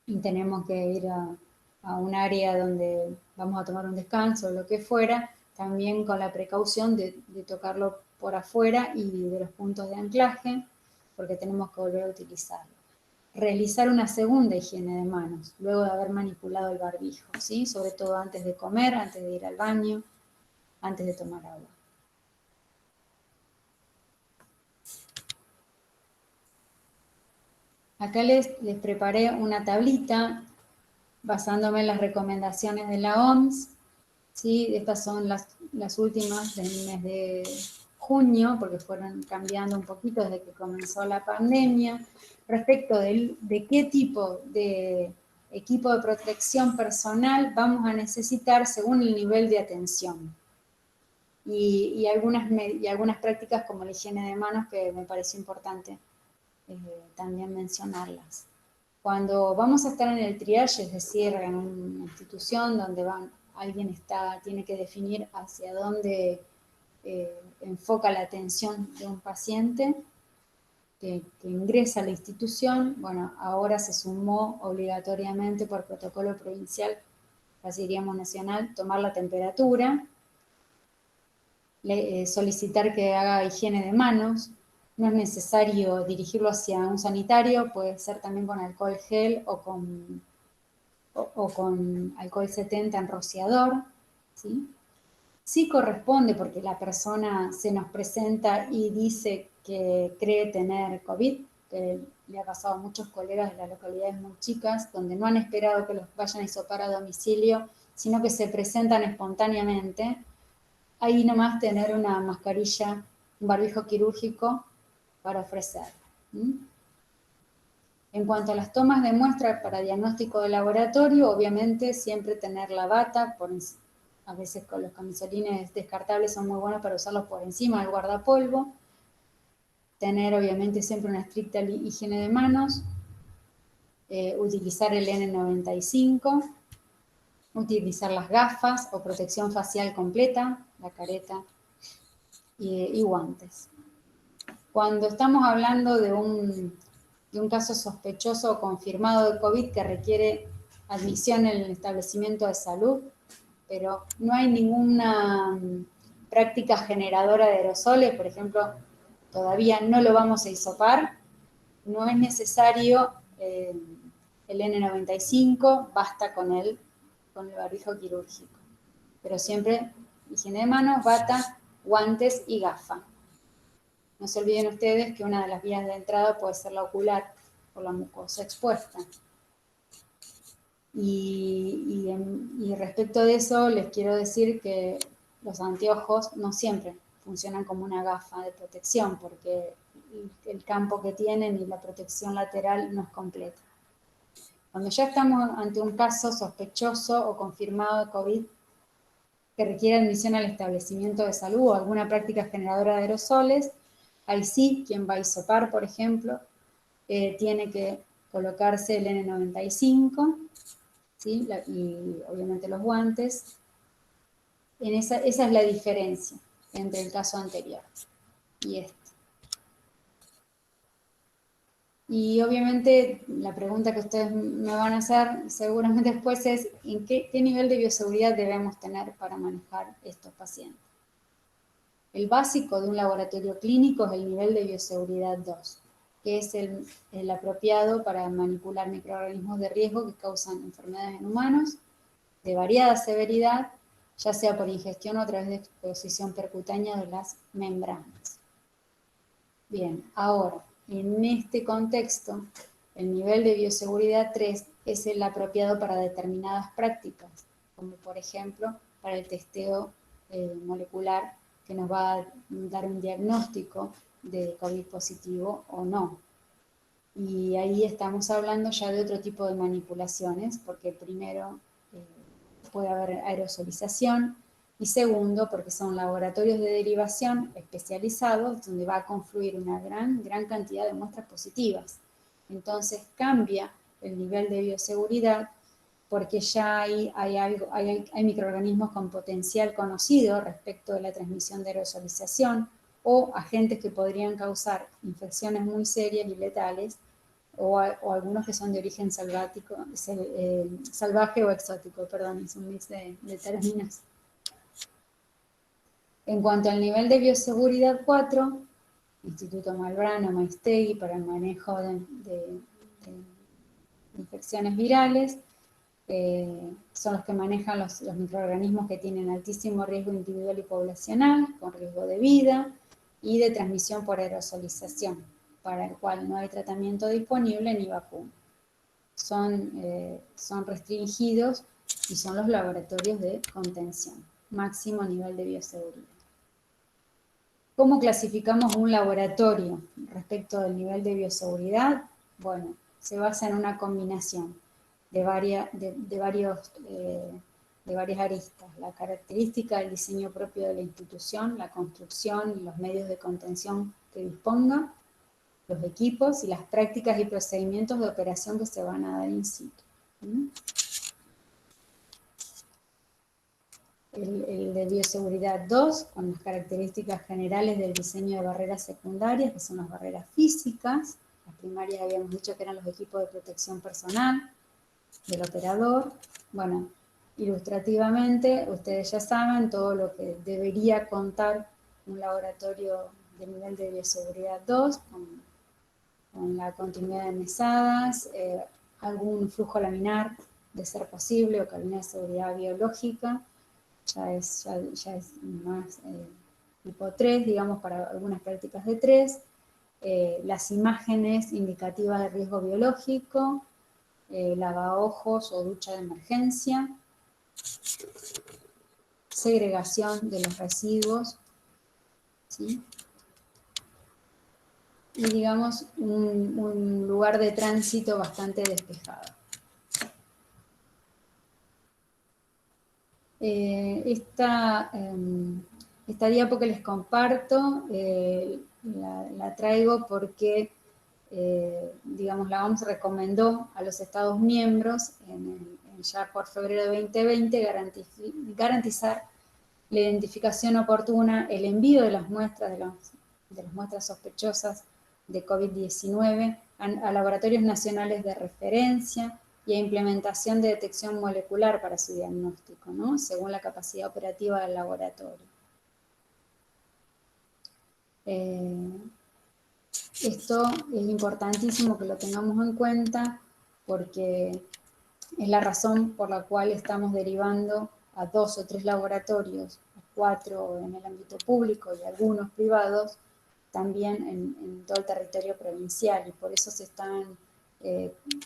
y tenemos que ir a un área donde vamos a tomar un descanso o lo que fuera, también con la precaución de tocarlo por afuera y de los puntos de anclaje, porque tenemos que volver a utilizarlo. Realizar una segunda higiene de manos, luego de haber manipulado el barbijo, ¿sí? Sobre todo antes de comer, antes de ir al baño, antes de tomar agua. Acá les preparé una tablita basándome en las recomendaciones de la OMS, ¿sí? Estas son las últimas del mes de junio, porque fueron cambiando un poquito desde que comenzó la pandemia, respecto de qué tipo de equipo de protección personal vamos a necesitar según el nivel de atención. Y algunas prácticas como la higiene de manos que me pareció importante también mencionarlas. Cuando vamos a estar en el triage, es decir, en una institución donde alguien tiene que definir hacia dónde enfoca la atención de un paciente que ingresa a la institución, bueno, ahora se sumó obligatoriamente por protocolo provincial, casi diríamos nacional, tomar la temperatura, solicitar que haga higiene de manos. No es necesario dirigirlo hacia un sanitario, puede ser también con alcohol gel o con alcohol 70 en rociador, ¿sí? Sí corresponde porque la persona se nos presenta y dice que cree tener COVID, que le ha pasado a muchos colegas de las localidades muy chicas, donde no han esperado que los vayan a hisopar a domicilio, sino que se presentan espontáneamente. Ahí nomás tener una mascarilla, un barbijo quirúrgico para ofrecer. En cuanto a las tomas de muestra para diagnóstico de laboratorio, obviamente siempre tener la bata, a veces con los camisolines descartables son muy buenos para usarlos por encima del guardapolvo. Tener obviamente siempre una estricta higiene de manos, utilizar el N95, utilizar las gafas o protección facial completa, la careta y guantes. Cuando estamos hablando de un caso sospechoso o confirmado de COVID que requiere admisión en el establecimiento de salud, pero no hay ninguna práctica generadora de aerosoles, por ejemplo, todavía no lo vamos a hisopar, no es necesario el N95, basta con el barbijo quirúrgico. Pero siempre higiene de manos, bata, guantes y gafa. No se olviden ustedes que una de las vías de entrada puede ser la ocular, por la mucosa expuesta. Y respecto de eso, les quiero decir que los anteojos no siempre funcionan como una gafa de protección, porque el campo que tienen y la protección lateral no es completa. Cuando ya estamos ante un caso sospechoso o confirmado de COVID que requiere admisión al establecimiento de salud o alguna práctica generadora de aerosoles, ahí sí, quien va a hisopar, por ejemplo, tiene que colocarse el N95, ¿sí? Y obviamente los guantes. Esa es la diferencia entre el caso anterior y este. Y obviamente la pregunta que ustedes me van a hacer seguramente después es ¿en qué nivel de bioseguridad debemos tener para manejar estos pacientes? El básico de un laboratorio clínico es el nivel de bioseguridad 2, que es el apropiado para manipular microorganismos de riesgo que causan enfermedades en humanos de variada severidad, ya sea por ingestión o a través de exposición percutánea de las membranas. Bien, ahora, en este contexto, el nivel de bioseguridad 3 es el apropiado para determinadas prácticas, como por ejemplo para el testeo molecular que nos va a dar un diagnóstico de COVID positivo o no. Y ahí estamos hablando ya de otro tipo de manipulaciones, porque primero puede haber aerosolización, y segundo, porque son laboratorios de derivación especializados donde va a confluir una gran cantidad de muestras positivas. Entonces cambia el nivel de bioseguridad porque ya hay microorganismos con potencial conocido respecto de la transmisión de aerosolización o agentes que podrían causar infecciones muy serias y letales o algunos que son de origen salvaje o exótico, perdón, es un mix de términos. En cuanto al nivel de bioseguridad 4, Instituto Malbrano, Maistegui, para el manejo de infecciones virales, son los que manejan los microorganismos que tienen altísimo riesgo individual y poblacional, con riesgo de vida y de transmisión por aerosolización, para el cual no hay tratamiento disponible ni vacuna. Son restringidos y son los laboratorios de contención, máximo nivel de bioseguridad. ¿Cómo clasificamos un laboratorio respecto del nivel de bioseguridad? Bueno, se basa en una combinación de varias aristas. La característica del diseño propio de la institución, la construcción y los medios de contención que disponga, los equipos y las prácticas y procedimientos de operación que se van a dar in situ. El de bioseguridad 2, con las características generales del diseño de barreras secundarias, que son las barreras físicas. Las primarias habíamos dicho que eran los equipos de protección personal del operador. Bueno, ilustrativamente, ustedes ya saben todo lo que debería contar un laboratorio de nivel de bioseguridad 2, con la continuidad de mesadas, algún flujo laminar de ser posible, o cabina de seguridad biológica, ya es más tipo 3, digamos, para algunas prácticas de 3, las imágenes indicativas de riesgo biológico, lavaojos o ducha de emergencia, segregación de los residuos, ¿sí? Y digamos un lugar de tránsito bastante despejado. Esta diapo que les comparto la traigo porque digamos, la OMS recomendó a los Estados miembros ya por febrero de 2020 garantizar la identificación oportuna, el envío de las muestras, de las muestras sospechosas de COVID-19 a laboratorios nacionales de referencia y a implementación de detección molecular para su diagnóstico, ¿no? Según la capacidad operativa del laboratorio. Esto es importantísimo que lo tengamos en cuenta porque es la razón por la cual estamos derivando a 2 o 3 laboratorios, a 4 en el ámbito público y algunos privados, también en todo el territorio provincial, y por eso se están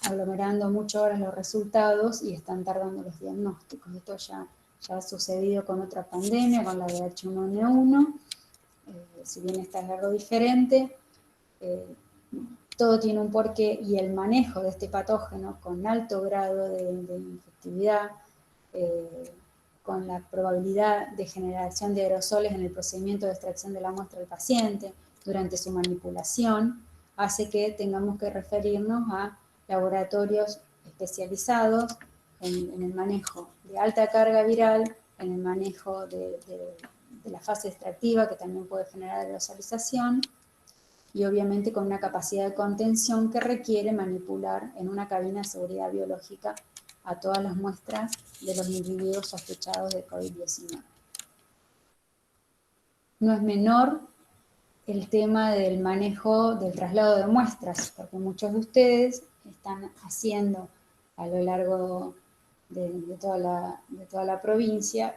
aglomerando mucho ahora los resultados y están tardando los diagnósticos. Esto ya ha sucedido con otra pandemia, con la de H1N1, si bien esta es algo diferente. Todo tiene un porqué, y el manejo de este patógeno con alto grado de infectividad, con la probabilidad de generación de aerosoles en el procedimiento de extracción de la muestra del paciente durante su manipulación, hace que tengamos que referirnos a laboratorios especializados en el manejo de alta carga viral, en el manejo de la fase extractiva, que también puede generar aerosolización, y obviamente con una capacidad de contención que requiere manipular en una cabina de seguridad biológica a todas las muestras de los individuos sospechados de COVID-19. No es menor el tema del manejo del traslado de muestras, porque muchos de ustedes están haciendo a lo largo de toda la provincia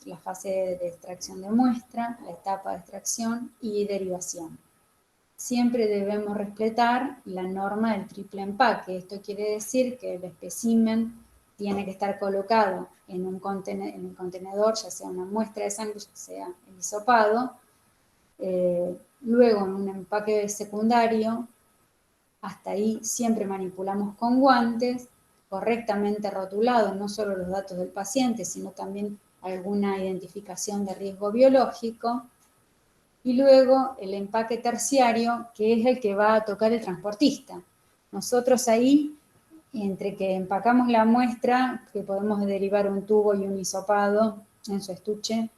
la fase de extracción de muestra, la etapa de extracción y derivación. Siempre debemos respetar la norma del triple empaque. Esto quiere decir que el espécimen tiene que estar colocado en un contenedor, ya sea una muestra de sangre, ya sea el hisopado, luego en un empaque secundario. Hasta ahí siempre manipulamos con guantes, correctamente rotulados, no solo los datos del paciente, sino también alguna identificación de riesgo biológico. Y luego el empaque terciario, que es el que va a tocar el transportista. Nosotros ahí, entre que empacamos la muestra, que podemos derivar un tubo y un hisopado en su estuche,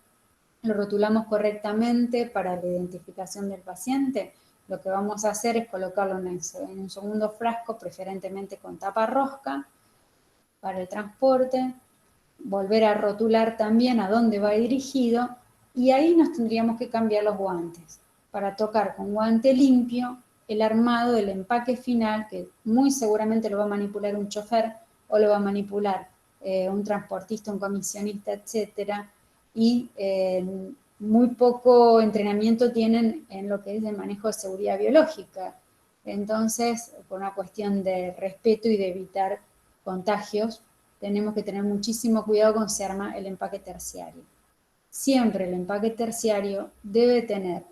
lo rotulamos correctamente para la identificación del paciente. Lo que vamos a hacer es colocarlo en un segundo frasco, preferentemente con tapa rosca, para el transporte, volver a rotular también a dónde va dirigido, y ahí nos tendríamos que cambiar los guantes, para tocar con guante limpio el armado del empaque final, que muy seguramente lo va a manipular un chofer, o lo va a manipular un transportista, un comisionista, etcétera, y muy poco entrenamiento tienen en lo que es el manejo de seguridad biológica. Entonces, por una cuestión de respeto y de evitar contagios, tenemos que tener muchísimo cuidado cuando se arma el empaque terciario. Siempre el empaque terciario debe tener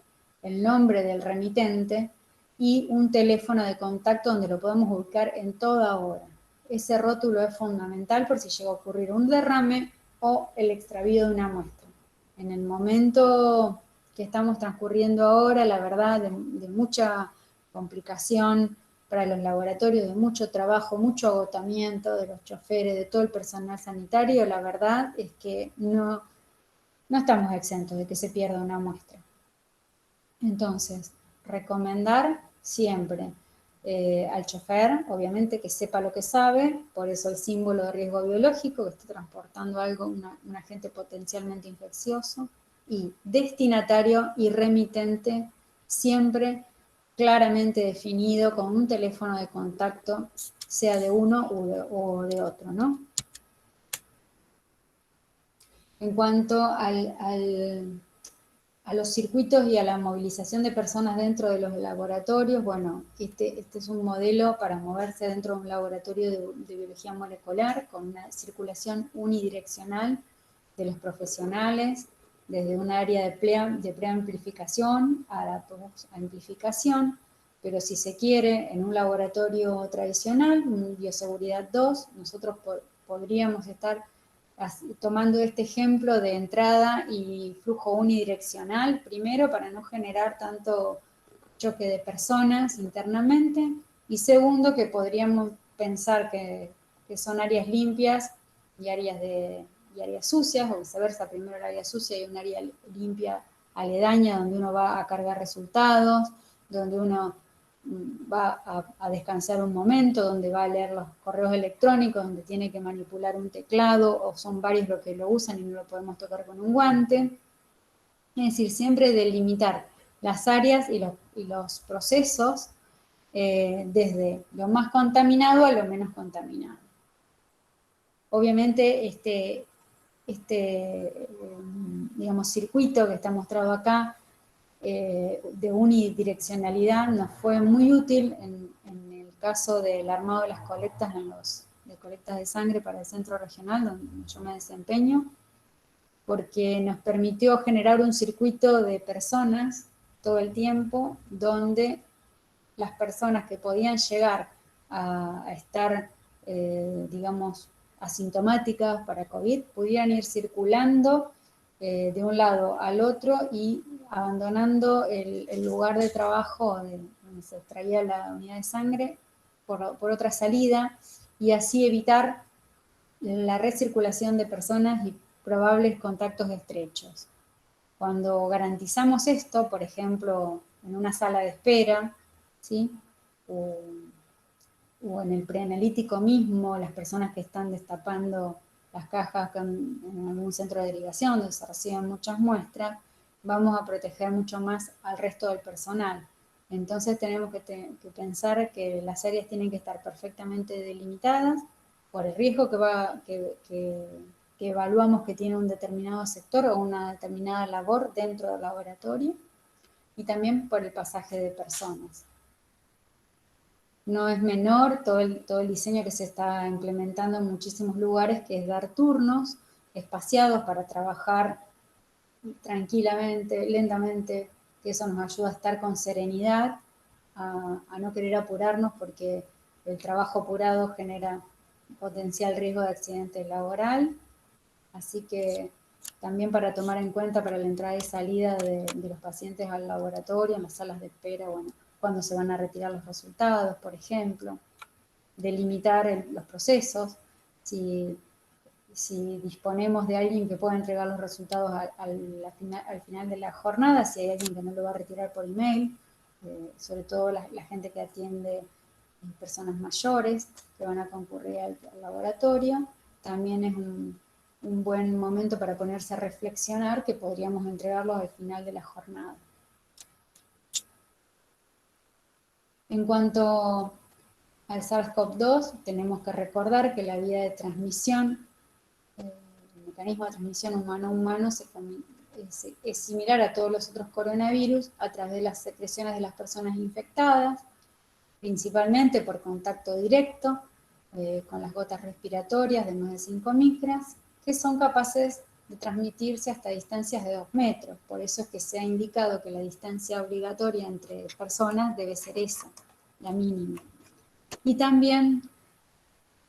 el nombre del remitente y un teléfono de contacto donde lo podamos ubicar en toda hora. Ese rótulo es fundamental por si llega a ocurrir un derrame o el extravío de una muestra. En el momento que estamos transcurriendo ahora, la verdad, de mucha complicación para los laboratorios, de mucho trabajo, mucho agotamiento de los choferes, de todo el personal sanitario, la verdad es que no estamos exentos de que se pierda una muestra. Entonces, recomendar siempre al chofer, obviamente que sepa lo que sabe, por eso el símbolo de riesgo biológico, que está transportando algo, un agente potencialmente infeccioso, y destinatario y remitente siempre claramente definido con un teléfono de contacto, sea de uno o de otro, ¿no? En cuanto a los circuitos y a la movilización de personas dentro de los laboratorios, bueno, este es un modelo para moverse dentro de un laboratorio de biología molecular con una circulación unidireccional de los profesionales, desde un área de preamplificación a la posamplificación, pero si se quiere, en un laboratorio tradicional, un bioseguridad 2, nosotros podríamos estar tomando este ejemplo de entrada y flujo unidireccional, primero para no generar tanto choque de personas internamente, y segundo que podríamos pensar que son áreas limpias y áreas sucias, o viceversa, primero el área sucia y un área limpia aledaña donde uno va a cargar resultados, donde uno va a descansar un momento, donde va a leer los correos electrónicos, donde tiene que manipular un teclado, o son varios los que lo usan y no lo podemos tocar con un guante. Es decir, siempre delimitar las áreas y los procesos desde lo más contaminado a lo menos contaminado. Obviamente digamos, circuito que está mostrado acá de unidireccionalidad nos fue muy útil en el caso del armado de las colectas, de colectas de sangre para el centro regional donde yo me desempeño, porque nos permitió generar un circuito de personas todo el tiempo donde las personas que podían llegar a estar, digamos, asintomáticas para COVID, pudieran ir circulando de un lado al otro y abandonando el lugar de trabajo donde se extraía la unidad de sangre por otra salida, y así evitar la recirculación de personas y probables contactos estrechos. Cuando garantizamos esto, por ejemplo, en una sala de espera, ¿sí? O en el preanalítico mismo, las personas que están destapando las cajas en algún centro de derivación donde se reciben muchas muestras, vamos a proteger mucho más al resto del personal. Entonces tenemos que pensar que las áreas tienen que estar perfectamente delimitadas por el riesgo que evaluamos que tiene un determinado sector o una determinada labor dentro del laboratorio, y también por el pasaje de personas. No es menor todo el diseño que se está implementando en muchísimos lugares, que es dar turnos espaciados para trabajar tranquilamente, lentamente, que eso nos ayuda a estar con serenidad, a no querer apurarnos, porque el trabajo apurado genera potencial riesgo de accidente laboral. Así que también para tomar en cuenta para la entrada y salida de los pacientes al laboratorio, en las salas de espera, bueno, cuando se van a retirar los resultados, por ejemplo, delimitar los procesos. Si disponemos de alguien que pueda entregar los resultados al final de la jornada, si hay alguien que no lo va a retirar por email, sobre todo la gente que atiende personas mayores que van a concurrir al laboratorio, también es un buen momento para ponerse a reflexionar que podríamos entregarlos al final de la jornada. En cuanto al SARS-CoV-2, tenemos que recordar que la vía de transmisión, el mecanismo de transmisión humano-humano es similar a todos los otros coronavirus a través de las secreciones de las personas infectadas, principalmente por contacto directo con las gotas respiratorias de más de 5 micras, que son capaces de transmitirse hasta distancias de 2 metros. Por eso es que se ha indicado que la distancia obligatoria entre personas debe ser esa, la mínima. Y también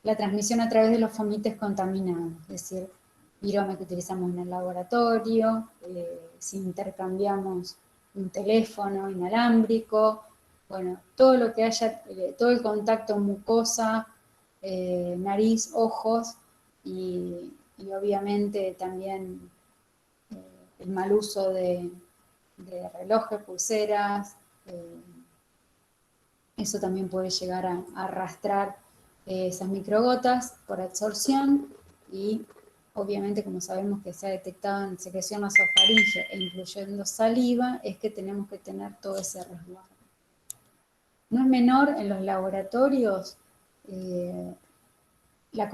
la transmisión a través de los fomites contaminados, es decir, virome que utilizamos en el laboratorio, si intercambiamos un teléfono inalámbrico, bueno, todo lo que haya, todo el contacto mucosa, nariz, ojos y obviamente también el mal uso de relojes, pulseras, eso también puede llegar a arrastrar esas microgotas por absorción, y obviamente, como sabemos que se ha detectado en secreción nasofaríngea e incluyendo saliva, es que tenemos que tener todo ese resguardo. No es menor en los laboratorios la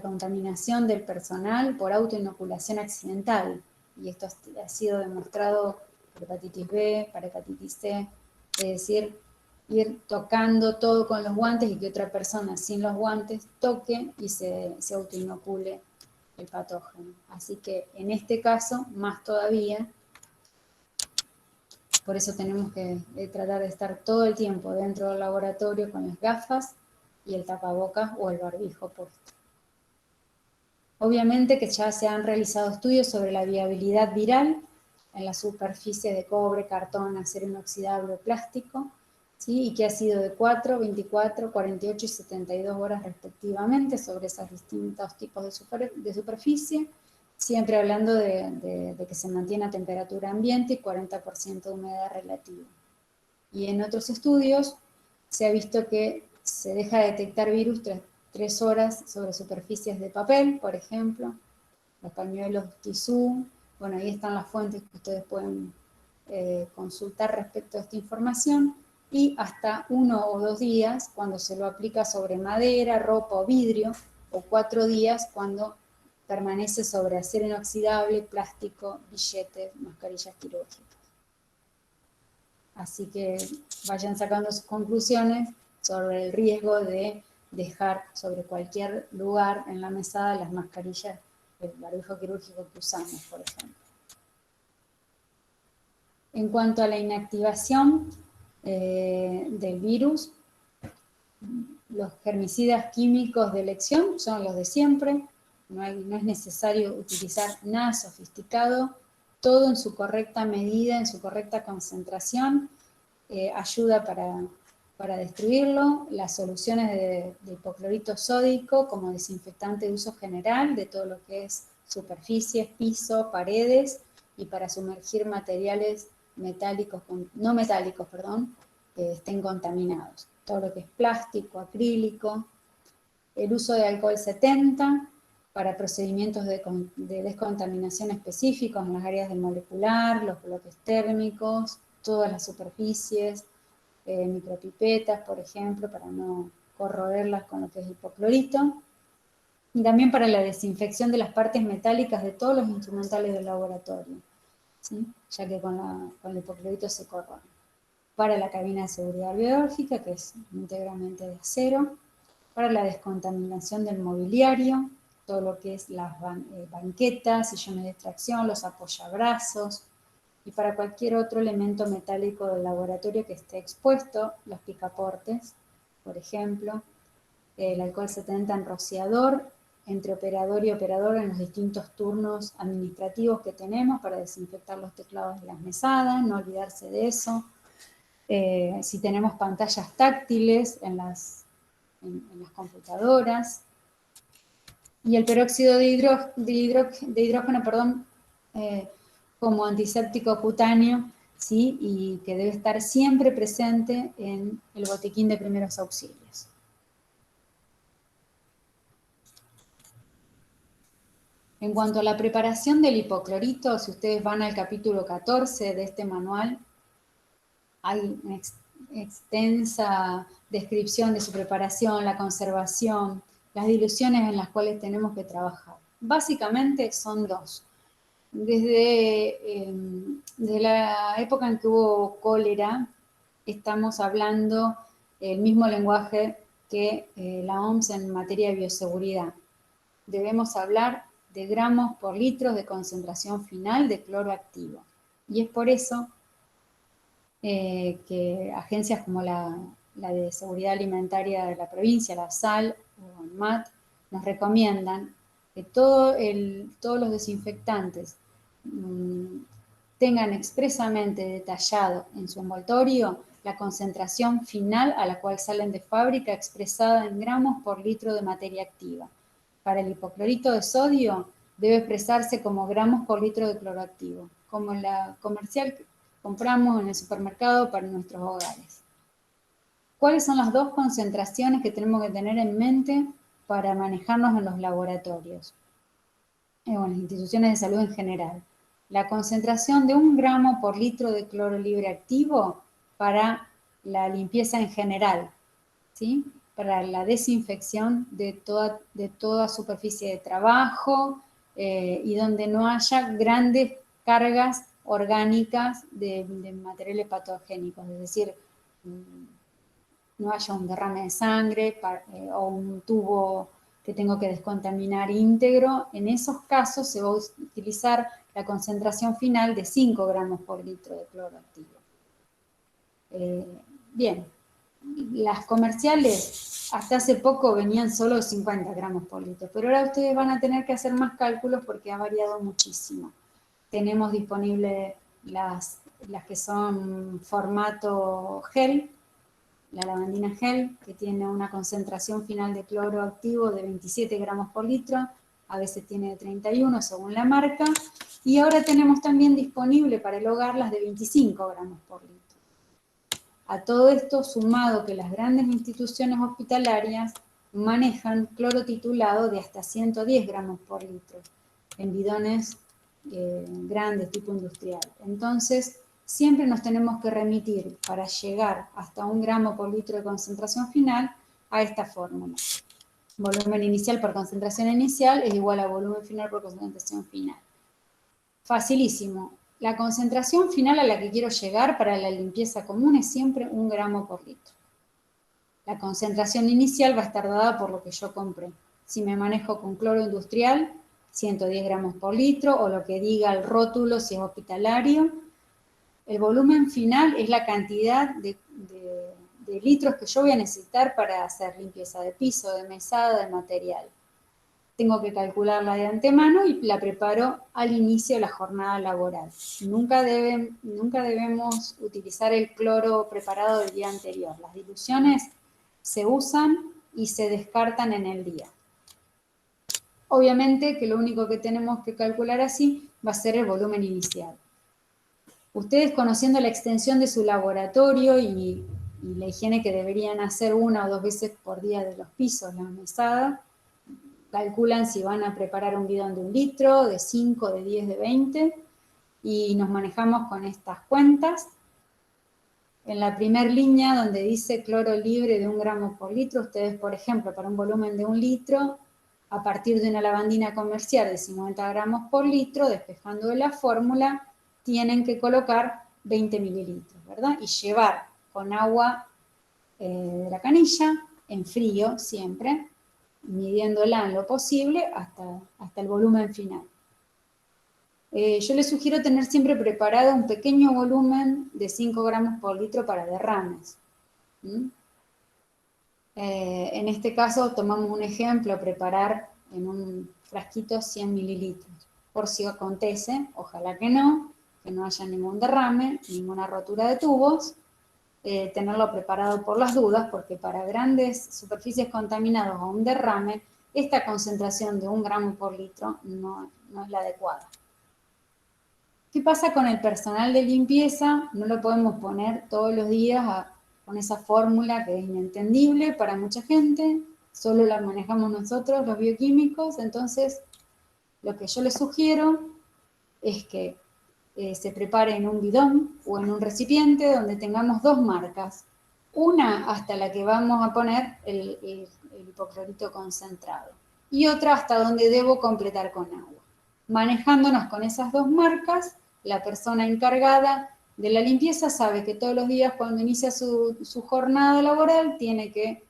contaminación del personal por autoinoculación accidental, y esto ha sido demostrado por hepatitis B, para hepatitis C, es decir, ir tocando todo con los guantes y que otra persona sin los guantes toque y se autoinocule el patógeno. Así que en este caso, más todavía, por eso tenemos que tratar de estar todo el tiempo dentro del laboratorio con las gafas y el tapabocas o el barbijo puesto. Obviamente que ya se han realizado estudios sobre la viabilidad viral en las superficies de cobre, cartón, acero inoxidable o plástico, ¿sí? Y que ha sido de 4, 24, 48 y 72 horas respectivamente sobre esos distintos tipos de superficie, siempre hablando de que se mantiene a temperatura ambiente y 40% de humedad relativa. Y en otros estudios se ha visto que se deja de detectar virus 3 horas sobre superficies de papel, por ejemplo, los pañuelos tisú. Bueno, ahí están las fuentes que ustedes pueden consultar respecto a esta información, y hasta 1 o 2 días cuando se lo aplica sobre madera, ropa o vidrio, o 4 días cuando permanece sobre acero inoxidable, plástico, billetes, mascarillas quirúrgicas. Así que vayan sacando sus conclusiones sobre el riesgo de dejar sobre cualquier lugar en la mesada las mascarillas, el barbijo quirúrgico que usamos, por ejemplo. En cuanto a la inactivación del virus, los germicidas químicos de elección son los de siempre, no es necesario utilizar nada sofisticado, todo en su correcta medida, en su correcta concentración, ayuda para destruirlo. Las soluciones de hipoclorito sódico como desinfectante de uso general de todo lo que es superficies, piso, paredes, y para sumergir materiales metálicos, no metálicos, perdón, estén contaminados. Todo lo que es plástico, acrílico, el uso de alcohol 70 para procedimientos de descontaminación específicos en las áreas del molecular, los bloques térmicos, todas las superficies, micropipetas, por ejemplo, para no corroerlas con lo que es hipoclorito, y también para la desinfección de las partes metálicas de todos los instrumentales del laboratorio, ¿sí? Ya que con el hipoclorito se corroen. Para la cabina de seguridad biológica, que es íntegramente de acero, para la descontaminación del mobiliario, todo lo que es las banquetas, sillones de extracción, los apoyabrazos, y para cualquier otro elemento metálico del laboratorio que esté expuesto, los picaportes, por ejemplo, el alcohol 70 en rociador, entre operador y operador en los distintos turnos administrativos que tenemos para desinfectar los teclados de las mesadas, no olvidarse de eso. Si tenemos pantallas táctiles en las computadoras. Y el peróxido de hidrógeno, perdón, como antiséptico cutáneo, ¿sí? Y que debe estar siempre presente en el botiquín de primeros auxilios. En cuanto a la preparación del hipoclorito, si ustedes van al capítulo 14 de este manual, hay una extensa descripción de su preparación, la conservación, las diluciones en las cuales tenemos que trabajar. Básicamente son dos. Desde la época en que hubo cólera, estamos hablando el mismo lenguaje que la OMS en materia de bioseguridad. Debemos hablar de gramos por litro de concentración final de cloro activo. Y es por eso que agencias como la de Seguridad Alimentaria de la provincia, la SAL o ANMAT, nos recomiendan que todos los desinfectantes tengan expresamente detallado en su envoltorio la concentración final a la cual salen de fábrica expresada en gramos por litro de materia activa. Para el hipoclorito de sodio debe expresarse como gramos por litro de cloro activo, como la comercial que compramos en el supermercado para nuestros hogares. ¿Cuáles son las dos concentraciones que tenemos que tener en mente para manejarnos en los laboratorios? O en las instituciones de salud en general. La concentración de 1 gramo por litro de cloro libre activo para la limpieza en general, ¿sí? Para la desinfección de toda superficie de trabajo y donde no haya grandes cargas orgánicas de materiales patogénicos, es decir, no haya un derrame de sangre o un tubo que tengo que descontaminar íntegro. En esos casos se va a utilizar la concentración final de 5 gramos por litro de cloro activo. Bien, las comerciales hasta hace poco venían solo 50 gramos por litro, pero ahora ustedes van a tener que hacer más cálculos porque ha variado muchísimo. Tenemos disponibles las que son formato gel, la lavandina gel, que tiene una concentración final de cloro activo de 27 gramos por litro, a veces tiene de 31 según la marca, y ahora tenemos también disponible para el hogar las de 25 gramos por litro. A todo esto sumado que las grandes instituciones hospitalarias manejan cloro titulado de hasta 110 gramos por litro, en bidones grandes tipo industrial. Entonces, siempre nos tenemos que remitir para llegar hasta 1 gramo por litro de concentración final a esta fórmula. Volumen inicial por concentración inicial es igual a volumen final por concentración final. Facilísimo. La concentración final a la que quiero llegar para la limpieza común es siempre 1 gramo por litro. La concentración inicial va a estar dada por lo que yo compré. Si me manejo con cloro industrial, 110 gramos por litro, o lo que diga el rótulo si es hospitalario. El volumen final es la cantidad de litros que yo voy a necesitar para hacer limpieza de piso, de mesada, de material. Tengo que calcularla de antemano y la preparo al inicio de la jornada laboral. Nunca debemos utilizar el cloro preparado del día anterior. Las diluciones se usan y se descartan en el día. Obviamente que lo único que tenemos que calcular así va a ser el volumen inicial. Ustedes, conociendo la extensión de su laboratorio y la higiene que deberían hacer 1 o 2 veces por día de los pisos, la mesada, calculan si van a preparar un bidón de 1 litro, de 5, de 10, de 20, y nos manejamos con estas cuentas. En la primera línea, donde dice cloro libre de 1 gramo por litro, ustedes, por ejemplo, para un volumen de 1 litro, a partir de una lavandina comercial de 50 gramos por litro, despejando de la fórmula, tienen que colocar 20 mililitros, ¿verdad? Y llevar con agua de la canilla, en frío siempre, midiéndola en lo posible hasta el volumen final. Yo les sugiero tener siempre preparado un pequeño volumen de 5 gramos por litro para derrames. En este caso tomamos un ejemplo, preparar en un frasquito 100 mililitros. Por si acontece, ojalá que no haya ningún derrame, ninguna rotura de tubos, tenerlo preparado por las dudas, porque para grandes superficies contaminadas o un derrame, esta concentración de 1 gramo por litro no es la adecuada. ¿Qué pasa con el personal de limpieza? No lo podemos poner todos los días con esa fórmula que es inentendible para mucha gente, solo la manejamos nosotros, los bioquímicos. Entonces, lo que yo les sugiero es que se prepare en un bidón o en un recipiente donde tengamos 2 marcas. Una hasta la que vamos a poner el hipoclorito concentrado y otra hasta donde debo completar con agua. Manejándonos con esas 2 marcas, la persona encargada de la limpieza sabe que todos los días cuando inicia su jornada laboral tiene que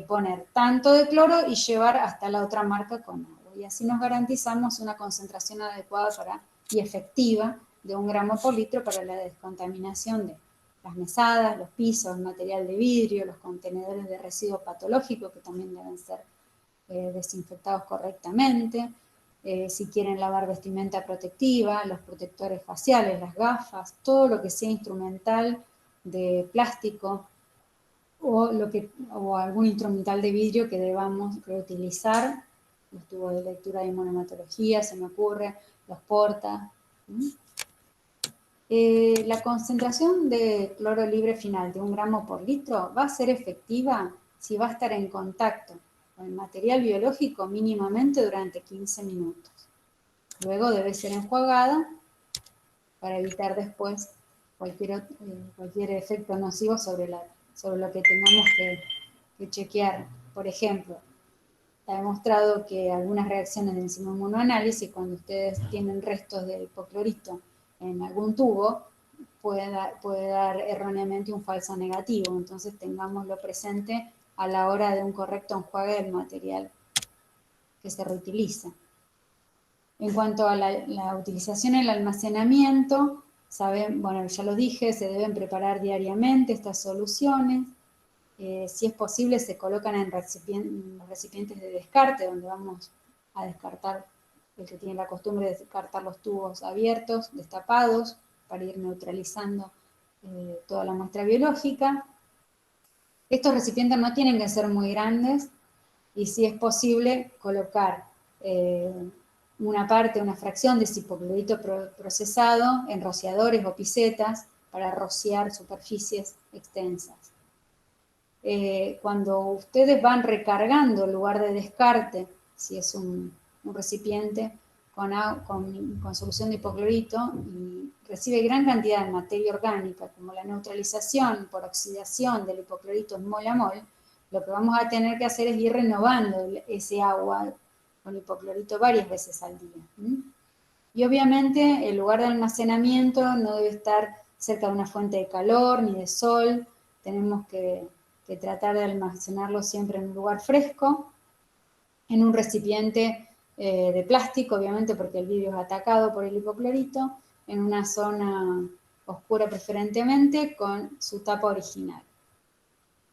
poner tanto de cloro y llevar hasta la otra marca con agua. Y así nos garantizamos una concentración adecuada y efectiva de 1 gramo por litro para la descontaminación de las mesadas, los pisos, el material de vidrio, los contenedores de residuos patológicos que también deben ser desinfectados correctamente. Si quieren lavar vestimenta protectiva, los protectores faciales, las gafas, todo lo que sea instrumental de plástico o algún instrumental de vidrio que debamos reutilizar, los tubos de lectura de inmunohematología, se me ocurre, los porta. La concentración de cloro libre final de 1 gramo por litro va a ser efectiva si va a estar en contacto con el material biológico mínimamente durante 15 minutos. Luego debe ser enjuagada para evitar después cualquier efecto nocivo sobre lo que tengamos que chequear. Por ejemplo, está demostrado que algunas reacciones de enzima inmunoanálisis, cuando ustedes tienen restos de hipoclorito en algún tubo, puede dar erróneamente un falso negativo. Entonces tengámoslo presente a la hora de un correcto enjuague del material que se reutiliza. En cuanto a la utilización y el almacenamiento, bueno, ya lo dije, se deben preparar diariamente estas soluciones. Si es posible, se colocan en los recipientes de descarte, donde vamos a descartar, el que tiene la costumbre de descartar los tubos abiertos, destapados, para ir neutralizando toda la muestra biológica. Estos recipientes no tienen que ser muy grandes, y si es posible, colocar una fracción de ese hipoclorito procesado en rociadores o pisetas para rociar superficies extensas. Cuando ustedes van recargando el lugar de descarte, si es un recipiente con solución de hipoclorito y recibe gran cantidad de materia orgánica, como la neutralización por oxidación del hipoclorito en mol a mol, lo que vamos a tener que hacer es ir renovando ese agua con hipoclorito varias veces al día. Y obviamente el lugar de almacenamiento no debe estar cerca de una fuente de calor ni de sol. Tenemos que tratar de almacenarlo siempre en un lugar fresco, en un recipiente de plástico, obviamente porque el vidrio es atacado por el hipoclorito, en una zona oscura preferentemente con su tapa original.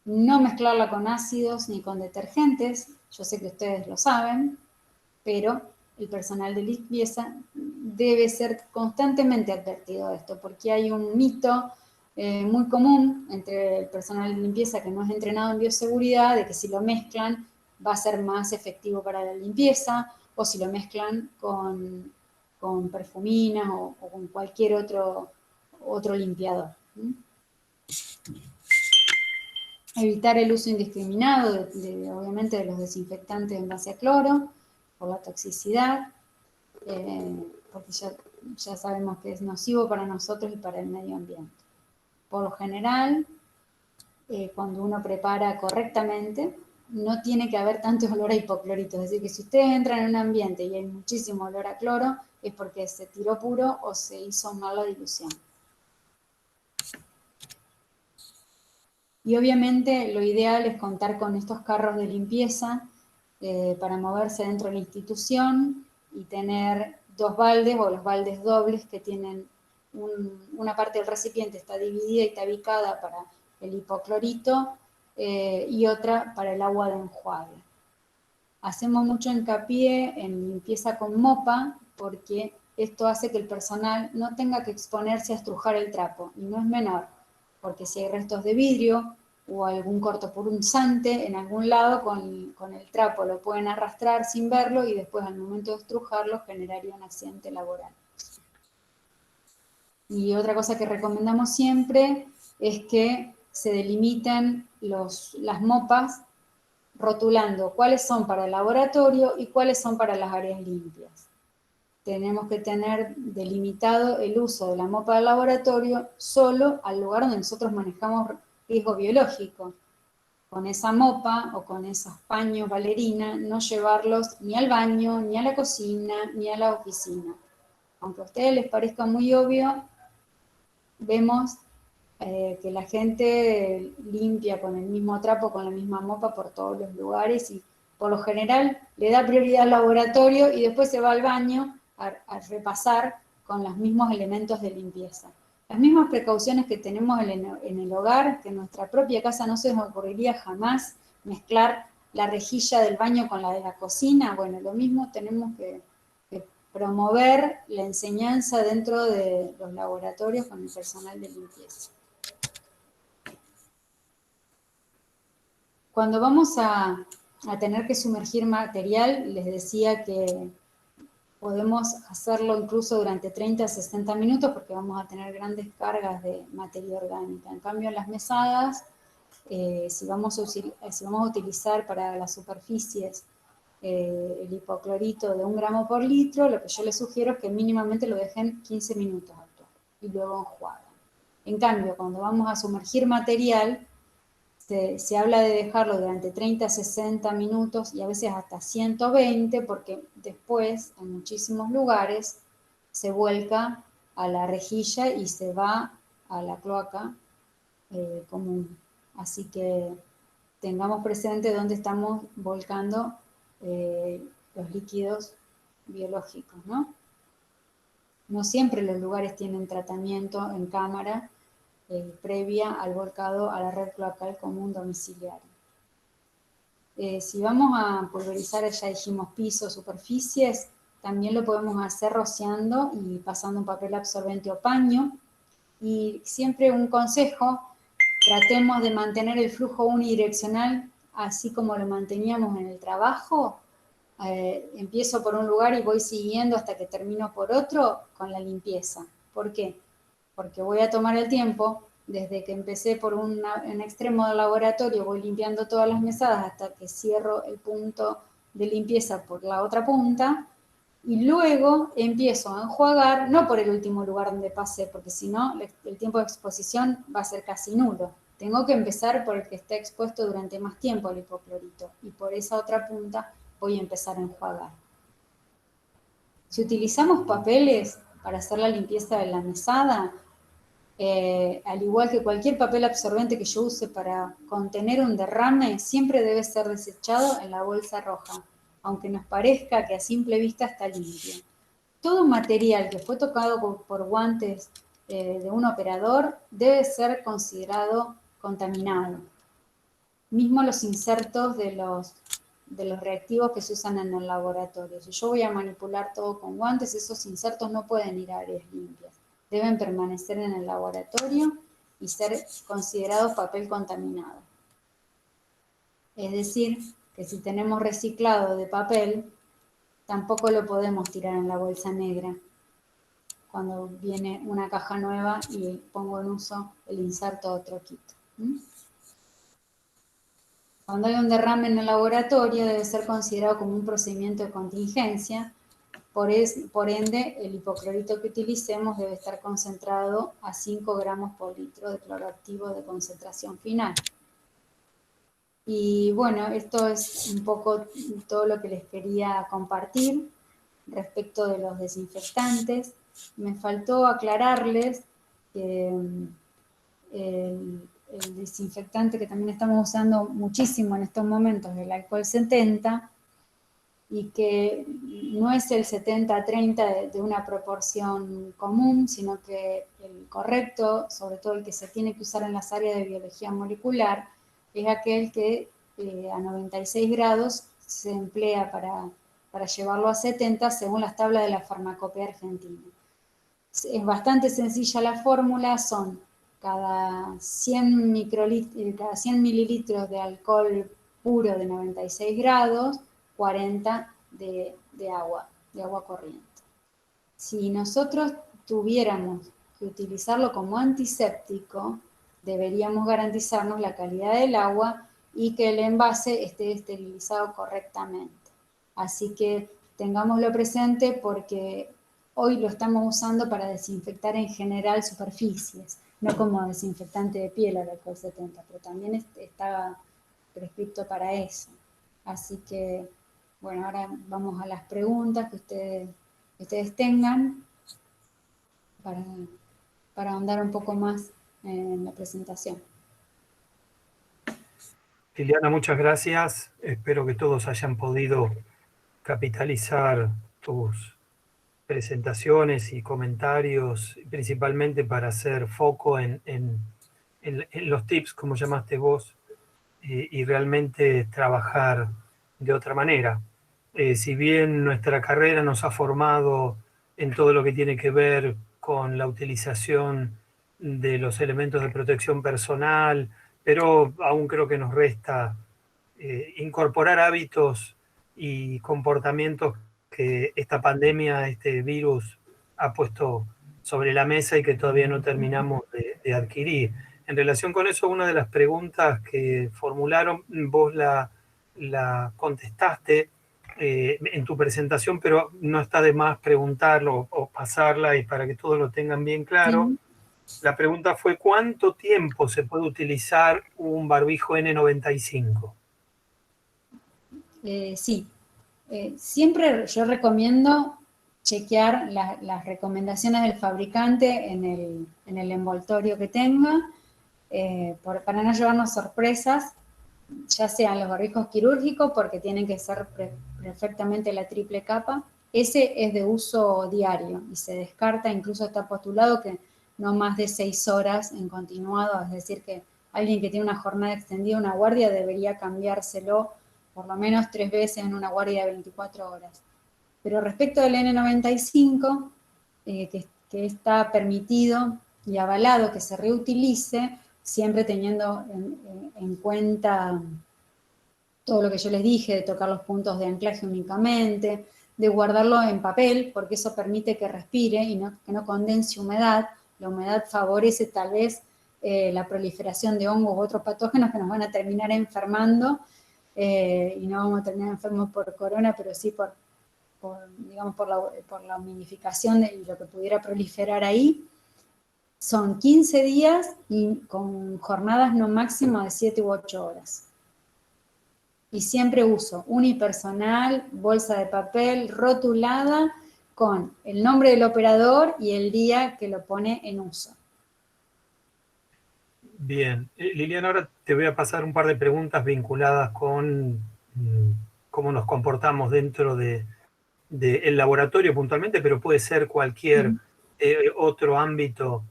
No mezclarla con ácidos ni con detergentes, yo sé que ustedes lo saben, pero el personal de limpieza debe ser constantemente advertido de esto, porque hay un mito muy común entre el personal de limpieza que no es entrenado en bioseguridad, de que si lo mezclan va a ser más efectivo para la limpieza, o si lo mezclan con perfuminas o con cualquier otro limpiador. Evitar el uso indiscriminado, obviamente, de los desinfectantes en base a cloro, por la toxicidad, porque ya sabemos que es nocivo para nosotros y para el medio ambiente. Por lo general, cuando uno prepara correctamente, no tiene que haber tanto olor a hipoclorito. Es decir, que si ustedes entran en un ambiente y hay muchísimo olor a cloro, es porque se tiró puro o se hizo mal la dilución. Y obviamente lo ideal es contar con estos carros de limpieza para moverse dentro de la institución y tener 2 baldes o los baldes dobles que tienen una parte del recipiente está dividida y tabicada para el hipoclorito y otra para el agua de enjuague. Hacemos mucho hincapié en limpieza con mopa porque esto hace que el personal no tenga que exponerse a estrujar el trapo, y no es menor, porque si hay restos de vidrio o algún cortopunzante en algún lado, con el trapo lo pueden arrastrar sin verlo y después al momento de estrujarlo generaría un accidente laboral. Y otra cosa que recomendamos siempre es que se delimiten las mopas rotulando cuáles son para el laboratorio y cuáles son para las áreas limpias. Tenemos que tener delimitado el uso de la mopa del laboratorio solo al lugar donde nosotros manejamos riesgo biológico. Con esa mopa o con esos paños bailarina, no llevarlos ni al baño, ni a la cocina, ni a la oficina. Aunque a ustedes les parezca muy obvio, vemos que la gente limpia con el mismo trapo, con la misma mopa por todos los lugares y por lo general le da prioridad al laboratorio y después se va al baño a repasar con los mismos elementos de limpieza. Las mismas precauciones que tenemos en el hogar, que en nuestra propia casa no se nos ocurriría jamás mezclar la rejilla del baño con la de la cocina. Bueno, lo mismo tenemos que promover la enseñanza dentro de los laboratorios con el personal de limpieza. Cuando vamos a tener que sumergir material, les decía que podemos hacerlo incluso durante 30 a 60 minutos porque vamos a tener grandes cargas de materia orgánica. En cambio, en las mesadas, si vamos a utilizar para las superficies el hipoclorito de 1 gramo por litro, lo que yo les sugiero es que mínimamente lo dejen 15 minutos actuar y luego enjuagan. En cambio, cuando vamos a sumergir material, se habla de dejarlo durante 30 a 60 minutos y a veces hasta 120 porque después en muchísimos lugares se vuelca a la rejilla y se va a la cloaca común. Así que tengamos presente dónde estamos volcando los líquidos biológicos, ¿no? No siempre los lugares tienen tratamiento en cámara previa al volcado a la red cloacal común domiciliaria. Si vamos a pulverizar, ya dijimos pisos, superficies, también lo podemos hacer rociando y pasando un papel absorbente o paño. Y siempre un consejo, tratemos de mantener el flujo unidireccional así como lo manteníamos en el trabajo. Empiezo por un lugar y voy siguiendo hasta que termino por otro con la limpieza. ¿Por qué? Porque voy a tomar el tiempo, desde que empecé por un extremo del laboratorio, voy limpiando todas las mesadas hasta que cierro el punto de limpieza por la otra punta, y luego empiezo a enjuagar, no por el último lugar donde pasé, porque si no, el tiempo de exposición va a ser casi nulo. Tengo que empezar por el que está expuesto durante más tiempo al hipoclorito, y por esa otra punta voy a empezar a enjuagar. Si utilizamos papeles para hacer la limpieza de la mesada, al igual que cualquier papel absorbente que yo use para contener un derrame, siempre debe ser desechado en la bolsa roja, aunque nos parezca que a simple vista está limpio. Todo material que fue tocado por guantes de un operador debe ser considerado contaminado. Mismo los insertos de los reactivos que se usan en el laboratorio. Si yo voy a manipular todo con guantes, esos insertos no pueden ir a áreas limpias. Deben permanecer en el laboratorio y ser considerados papel contaminado. Es decir, que si tenemos reciclado de papel, tampoco lo podemos tirar en la bolsa negra. cuando viene una caja nueva y pongo en uso el inserto otro kit. Cuando hay un derrame en el laboratorio debe ser considerado como un procedimiento de contingencia, por ende el hipoclorito que utilicemos debe estar concentrado a 5 gramos por litro de cloro activo de concentración final. Y bueno, esto es un poco todo lo que les quería compartir respecto de los desinfectantes. Me faltó aclararles que el desinfectante que también estamos usando muchísimo en estos momentos, el alcohol 70, y que no es el 70-30 de una proporción común, sino que el correcto, sobre todo el que se tiene que usar en las áreas de biología molecular, es aquel que a 96 grados se emplea para llevarlo a 70 según las tablas de la farmacopea argentina. Es bastante sencilla la fórmula, son cada 100 mililitros de alcohol puro de 96 grados, 40 de agua corriente. Si nosotros tuviéramos que utilizarlo como antiséptico, deberíamos garantizarnos la calidad del agua y que el envase esté esterilizado correctamente. Así que tengámoslo presente porque hoy lo estamos usando para desinfectar en general superficies, no como desinfectante de piel el alcohol 70, pero también está prescrito para eso. Así que, bueno, ahora vamos a las preguntas que ustedes tengan para ahondar un poco más en la presentación. Liliana, muchas gracias. Espero que todos hayan podido capitalizar tus presentaciones y comentarios, principalmente para hacer foco en los tips, como llamaste vos, y realmente trabajar de otra manera. Si bien nuestra carrera nos ha formado en todo lo que tiene que ver con la utilización de los elementos de protección personal, pero aún creo que nos resta incorporar hábitos y comportamientos que esta pandemia, este virus ha puesto sobre la mesa y que todavía no terminamos de adquirir. En relación con eso, una de las preguntas que formularon, vos la contestaste en tu presentación, pero no está de más preguntarlo o pasarla y para que todos lo tengan bien claro. Sí. La pregunta fue, ¿cuánto tiempo se puede utilizar un barbijo N95? Sí, siempre yo recomiendo chequear las recomendaciones del fabricante en el envoltorio que tenga, para no llevarnos sorpresas, ya sean los barbijos quirúrgicos, porque tienen que ser perfectamente la triple capa. Ese es de uso diario y se descarta, incluso está postulado que no más de 6 horas en continuado, es decir que alguien que tiene una jornada extendida, una guardia, debería cambiárselo por lo menos 3 veces en una guardia de 24 horas. Pero respecto del N95, que está permitido y avalado que se reutilice, siempre teniendo en cuenta todo lo que yo les dije, de tocar los puntos de anclaje únicamente, de guardarlo en papel, porque eso permite que respire y que no condense humedad. La humedad favorece tal vez la proliferación de hongos u otros patógenos que nos van a terminar enfermando, y no vamos a terminar enfermos por corona, pero sí por la humidificación y lo que pudiera proliferar ahí. Son 15 días y con jornadas no máximo de 7 u 8 horas. Y siempre uso unipersonal, bolsa de papel, rotulada, con el nombre del operador y el día que lo pone en uso. Bien, Liliana, ahora te voy a pasar un par de preguntas vinculadas con cómo nos comportamos dentro del laboratorio puntualmente, pero puede ser cualquier otro ámbito.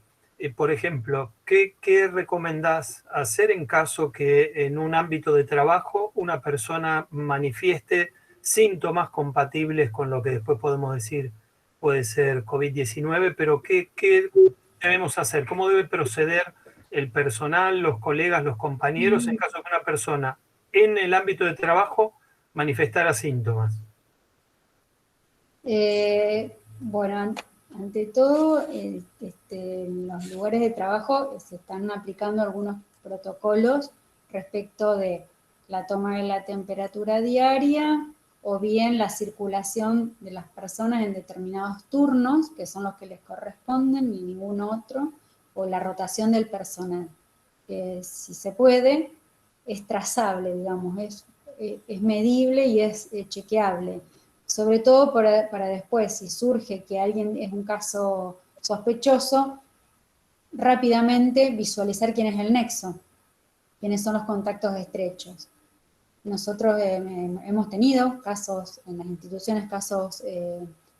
Por ejemplo, ¿qué recomendás hacer en caso que en un ámbito de trabajo una persona manifieste síntomas compatibles con lo que después podemos decir puede ser COVID-19, pero ¿qué debemos hacer? ¿Cómo debe proceder el personal, los colegas, los compañeros, en caso de que una persona en el ámbito de trabajo manifestara síntomas? Bueno, Ante todo, en los lugares de trabajo se están aplicando algunos protocolos respecto de la toma de la temperatura diaria o bien la circulación de las personas en determinados turnos, que son los que les corresponden y ningún otro, o la rotación del personal. Si se puede, es trazable, digamos, es medible y es chequeable. Sobre todo para después, si surge que alguien es un caso sospechoso, rápidamente visualizar quién es el nexo, quiénes son los contactos estrechos. Nosotros hemos tenido casos, en las instituciones, casos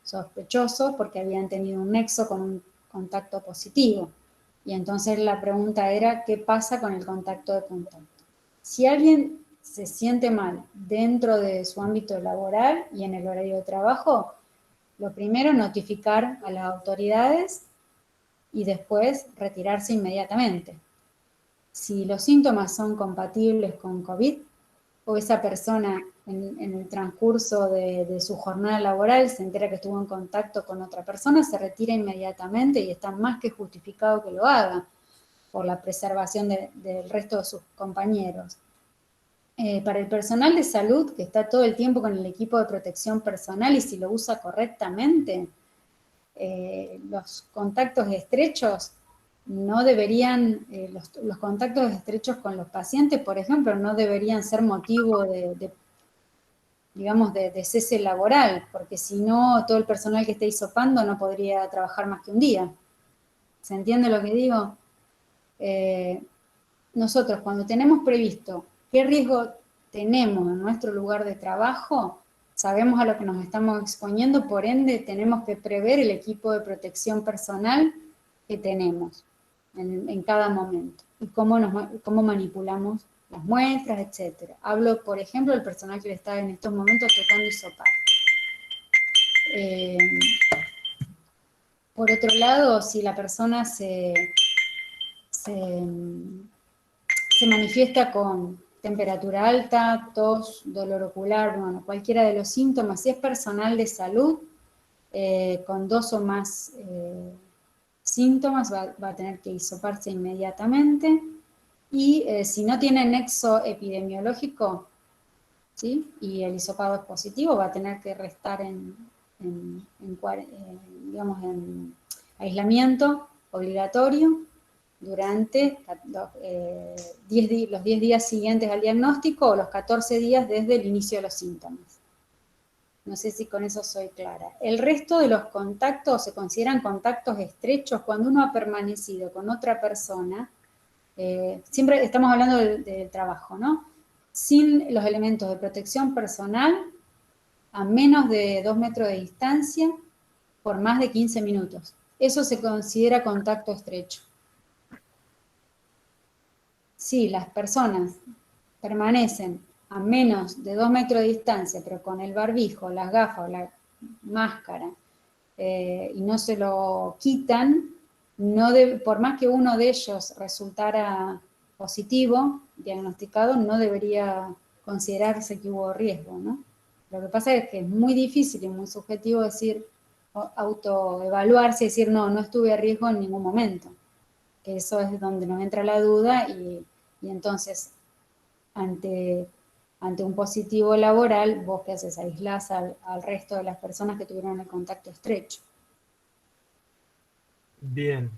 sospechosos porque habían tenido un nexo con un contacto positivo. Y entonces la pregunta era, ¿qué pasa con el contacto de contacto? Si alguien se siente mal dentro de su ámbito laboral y en el horario de trabajo, lo primero, notificar a las autoridades y después retirarse inmediatamente. Si los síntomas son compatibles con COVID, o esa persona en el transcurso de su jornada laboral se entera que estuvo en contacto con otra persona, se retira inmediatamente y está más que justificado que lo haga por la preservación del resto de sus compañeros. Para el personal de salud, que está todo el tiempo con el equipo de protección personal y si lo usa correctamente, los contactos estrechos no deberían, los contactos estrechos con los pacientes, por ejemplo, no deberían ser motivo digamos, de cese laboral, porque si no, todo el personal que esté hisopando no podría trabajar más que un día. ¿Se entiende lo que digo? Nosotros, cuando tenemos previsto qué riesgo tenemos en nuestro lugar de trabajo, sabemos a lo que nos estamos exponiendo, por ende tenemos que prever el equipo de protección personal que tenemos en cada momento y cómo manipulamos las muestras, etc. Hablo, por ejemplo, del personal que le está en estos momentos tocando hisopar. Por otro lado, si la persona se manifiesta con temperatura alta, tos, dolor ocular, bueno, cualquiera de los síntomas, si es personal de salud, con 2 o más síntomas va a tener que hisoparse inmediatamente y si no tiene nexo epidemiológico, ¿sí? Y el hisopado es positivo, va a tener que restar digamos, en aislamiento obligatorio durante los 10 días siguientes al diagnóstico o los 14 días desde el inicio de los síntomas. No sé si con eso soy clara. El resto de los contactos se consideran contactos estrechos cuando uno ha permanecido con otra persona. Siempre estamos hablando del trabajo, ¿no? Sin los elementos de protección personal, a menos de 2 metros de distancia, por más de 15 minutos. Eso se considera contacto estrecho. Si las personas permanecen a menos de 2 metros de distancia, pero con el barbijo, las gafas o la máscara, y no se lo quitan, por más que uno de ellos resultara positivo, diagnosticado, no debería considerarse que hubo riesgo, ¿no? Lo que pasa es que es muy difícil y muy subjetivo decir, autoevaluarse y decir, no estuve a riesgo en ningún momento. Que eso es donde nos entra la duda y entonces ante un positivo laboral, vos qué haces, aislás al resto de las personas que tuvieron el contacto estrecho. Bien.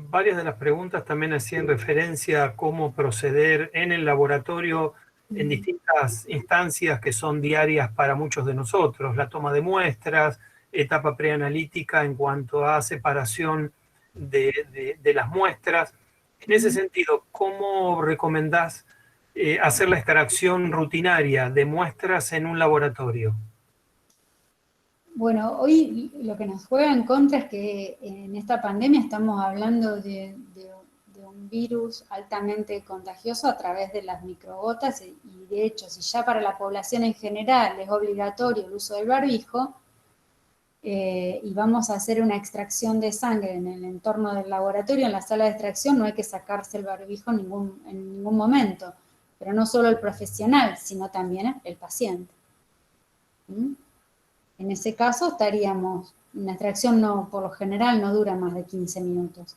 Varias de las preguntas también hacían referencia a cómo proceder en el laboratorio en distintas instancias que son diarias para muchos de nosotros. La toma de muestras, etapa preanalítica en cuanto a separación de las muestras. En ese sentido, ¿cómo recomendás hacer la extracción rutinaria de muestras en un laboratorio? Bueno, hoy lo que nos juega en contra es que en esta pandemia estamos hablando de un virus altamente contagioso a través de las microgotas y de hecho, si ya para la población en general es obligatorio el uso del barbijo y vamos a hacer una extracción de sangre en el entorno del laboratorio, en la sala de extracción, no hay que sacarse el barbijo en ningún momento, pero no solo el profesional, sino también el paciente. ¿Mm? En ese caso estaríamos una extracción no, por lo general no dura más de 15 minutos.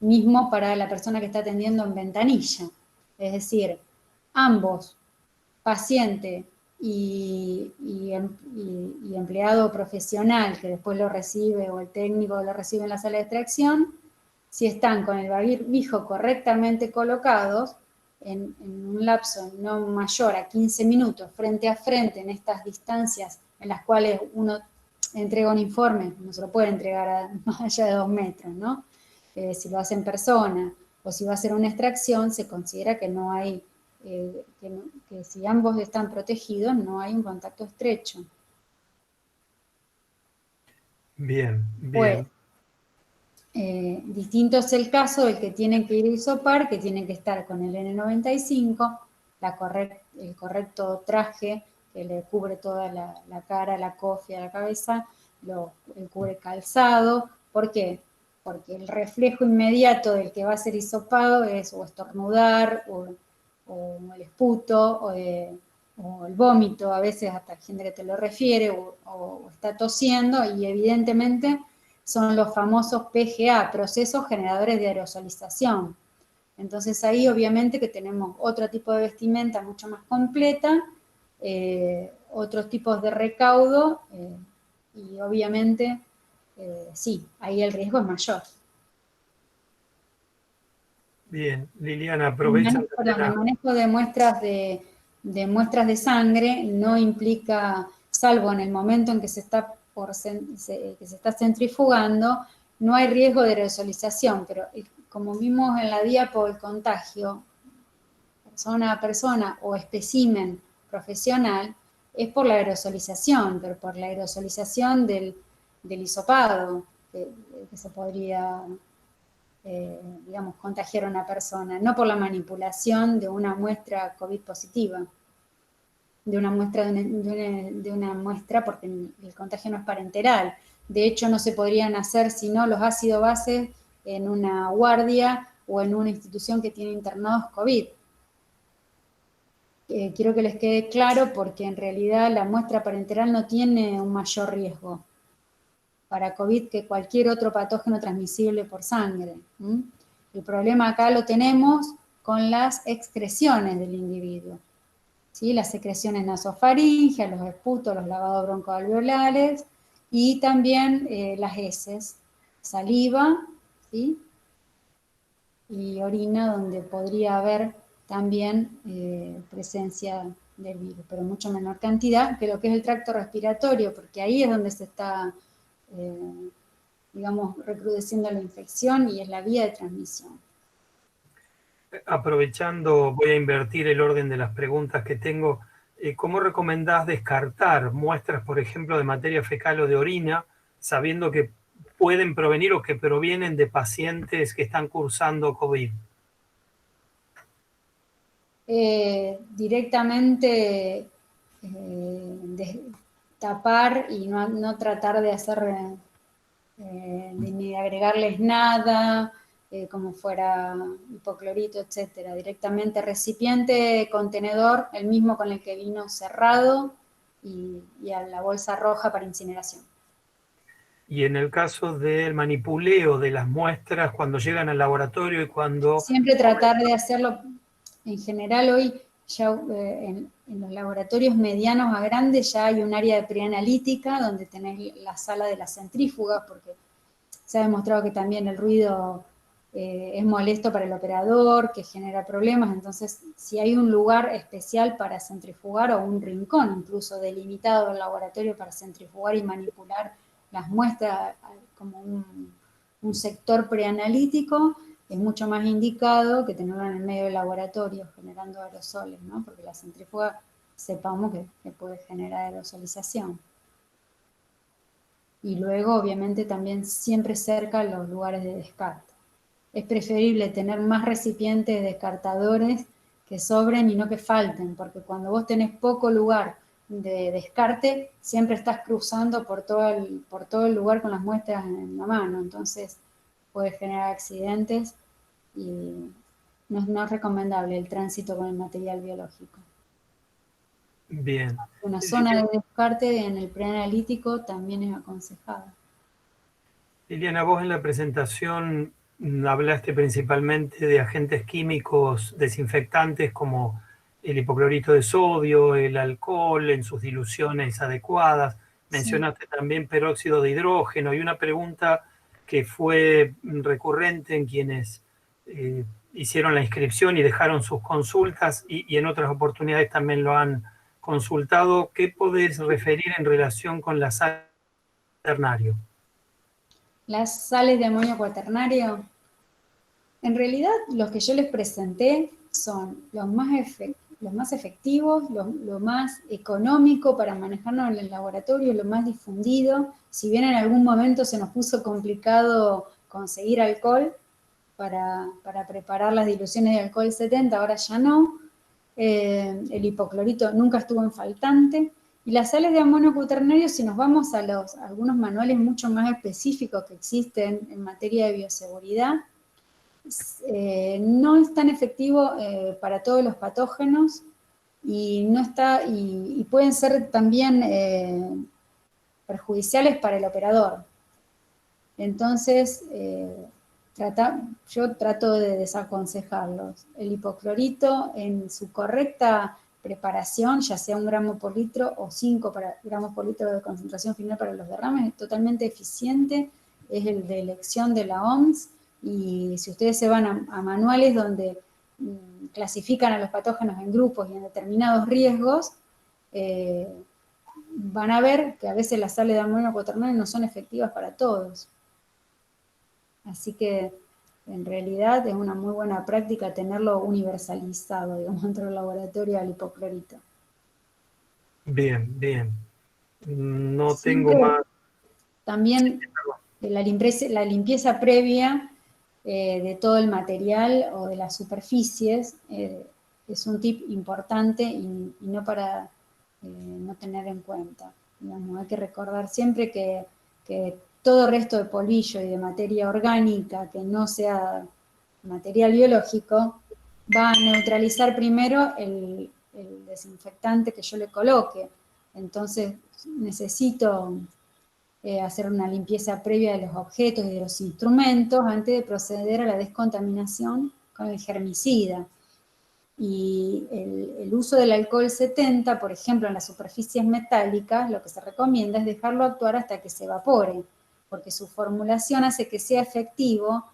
Mismo para la persona que está atendiendo en ventanilla. Es decir, ambos, paciente y empleado profesional que después lo recibe o el técnico lo recibe en la sala de extracción, si están con el barbijo correctamente colocados, en un lapso no mayor a 15 minutos frente a frente en estas distancias en las cuales uno entrega un informe, no se lo puede entregar a más allá de 2 metros, ¿no? Si lo hace en persona o si va a hacer una extracción, se considera que no hay, que si ambos están protegidos, no hay un contacto estrecho. Bien, Pues, bien. distinto es el caso del que tienen que ir a hisopar, que tienen que estar con el N95, el correcto traje que le cubre toda la cara, la cofia, la cabeza, el cubre calzado. ¿Por qué? Porque el reflejo inmediato del que va a ser hisopado es o estornudar, o el esputo, o el vómito, a veces hasta gente que te lo refiere, o está tosiendo, y evidentemente son los famosos PGA, procesos generadores de aerosolización. Entonces ahí obviamente que tenemos otro tipo de vestimenta mucho más completa, otros tipos de recaudo, y obviamente sí, ahí el riesgo es mayor. Bien, Liliana, aprovecha. El manejo de muestras de sangre no implica, salvo en el momento en que se está centrifugando, no hay riesgo de aerosolización, pero como vimos en la diapo, el contagio persona a persona o espécimen profesional es por la aerosolización, pero por la aerosolización del hisopado que se podría digamos, contagiar a una persona, no por la manipulación de una muestra COVID positiva, de una muestra porque el contagio no es parenteral. De hecho, no se podrían hacer sino los ácido bases en una guardia o en una institución que tiene internados COVID. Quiero que les quede claro porque en realidad la muestra parenteral no tiene un mayor riesgo para COVID que cualquier otro patógeno transmisible por sangre. El problema acá lo tenemos con las excreciones del individuo, ¿sí? Las secreciones nasofaríngeas, los esputos, los lavados broncoalveolares y también las heces, saliva, ¿sí? Y orina, donde podría haber también presencia del virus, pero en mucho menor cantidad que lo que es el tracto respiratorio, porque ahí es donde se está, digamos, recrudeciendo la infección y es la vía de transmisión. Aprovechando, voy a invertir el orden de las preguntas que tengo. ¿Cómo recomendás descartar muestras, por ejemplo, de materia fecal o de orina, sabiendo que pueden provenir o que provienen de pacientes que están cursando COVID? Directamente tapar y no tratar de hacer ni agregarles nada, como fuera hipoclorito, etcétera. Directamente recipiente, contenedor, el mismo con el que vino cerrado y a la bolsa roja para incineración. Y en el caso del manipuleo de las muestras cuando llegan al laboratorio y cuando... Siempre tratar de hacerlo, en general hoy ya en los laboratorios medianos a grandes ya hay un área de preanalítica donde tenés la sala de la centrífuga, porque se ha demostrado que también el ruido es molesto para el operador, que genera problemas. Entonces, si hay un lugar especial para centrifugar o un rincón incluso delimitado del laboratorio para centrifugar y manipular las muestras como un sector preanalítico, es mucho más indicado que tenerlo en el medio del laboratorio generando aerosoles, ¿no? Porque la centrífuga sepamos que puede generar aerosolización. Y luego, obviamente, también siempre cerca los lugares de descarte. Es preferible tener más recipientes descartadores que sobren y no que falten, porque cuando vos tenés poco lugar de descarte, siempre estás cruzando por todo el lugar con las muestras en la mano, entonces puede generar accidentes y no es recomendable el tránsito con el material biológico. Bien. Una zona de descarte en el preanalítico también es aconsejada. Liliana, vos en la presentación hablaste principalmente de agentes químicos desinfectantes como el hipoclorito de sodio, el alcohol en sus diluciones adecuadas. Sí. Mencionaste también peróxido de hidrógeno y una pregunta que fue recurrente en quienes eh, hicieron la inscripción y dejaron sus consultas y en otras oportunidades también lo han consultado. ¿Qué podés referir en relación con la sal ternario? Las sales de amonio cuaternario, en realidad los que yo les presenté son los más efectivos, lo más económico para manejarnos en el laboratorio, lo más difundido. Si bien en algún momento se nos puso complicado conseguir alcohol para preparar las diluciones de alcohol 70, ahora ya no. El hipoclorito nunca estuvo en faltante. Y las sales de amonio cuaternario, si nos vamos a algunos manuales mucho más específicos que existen en materia de bioseguridad, no es tan efectivo para todos los patógenos y, no está, y pueden ser también perjudiciales para el operador. Entonces, yo trato de desaconsejarlos. El hipoclorito en su correcta preparación, ya sea 1 gramo por litro o 5 gramos por litro de concentración final para los derrames, es totalmente eficiente, es el de elección de la OMS, y si ustedes se van a manuales donde clasifican a los patógenos en grupos y en determinados riesgos, eh, van a ver que a veces las sales de amonio cuaternario no son efectivas para todos. Así que en realidad es una muy buena práctica tenerlo universalizado, digamos, dentro del laboratorio al hipoclorito. Bien, bien. No tengo Siempre más. también la limpieza previa de todo el material o de las superficies es un tip importante y no para no tener en cuenta. Digamos, hay que recordar siempre que todo resto de polvillo y de materia orgánica que no sea material biológico va a neutralizar primero el desinfectante que yo le coloque. Entonces necesito hacer una limpieza previa de los objetos y de los instrumentos antes de proceder a la descontaminación con el germicida. Y el uso del alcohol 70, por ejemplo, en las superficies metálicas, lo que se recomienda es dejarlo actuar hasta que se evapore, porque su formulación hace que sea efectivo,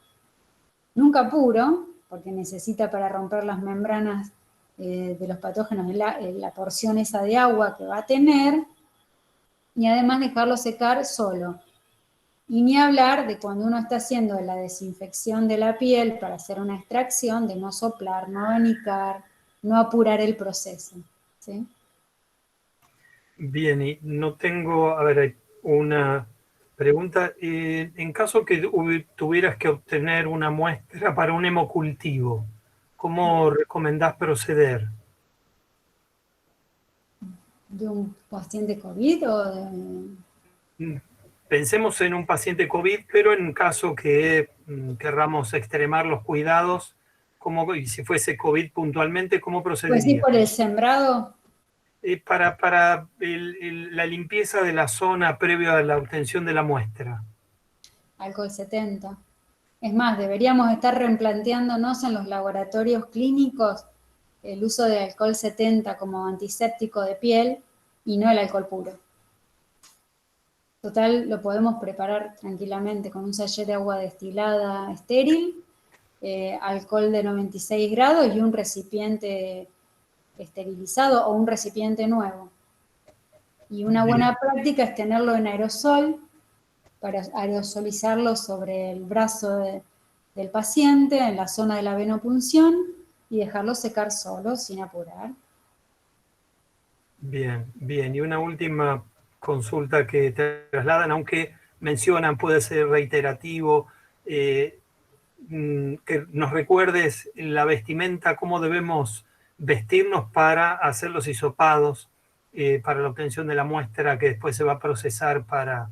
nunca puro, porque necesita para romper las membranas de los patógenos la porción esa de agua que va a tener, y además dejarlo secar solo. Y ni hablar de cuando uno está haciendo la desinfección de la piel para hacer una extracción, de no soplar, no abanicar, no apurar el proceso. ¿Sí? Bien, y no tengo, a ver, hay una pregunta. En caso que tuvieras que obtener una muestra para un hemocultivo, ¿cómo recomendás proceder? ¿De un paciente COVID o de...? Mm, Pensemos en un paciente COVID, pero en caso que querramos extremar los cuidados, y si fuese COVID puntualmente, ¿cómo Pues sí, procedería? por el sembrado, Para la limpieza de la zona previo a la obtención de la muestra. alcohol 70. Es más, deberíamos estar replanteándonos en los laboratorios clínicos el uso de alcohol 70 como antiséptico de piel y no el alcohol puro. Total, lo podemos preparar tranquilamente con un sachet de agua destilada estéril, alcohol de 96 grados y un recipiente esterilizado o un recipiente nuevo. Y una Bien, buena práctica es tenerlo en aerosol para aerosolizarlo sobre el brazo del paciente, en la zona de la venopunción, y dejarlo secar solo, sin apurar. bien, bien. Y una última consulta que te trasladan, aunque mencionan puede ser reiterativo, eh, que nos recuerdes la vestimenta, cómo debemos vestirnos para hacer los hisopados, para la obtención de la muestra que después se va a procesar para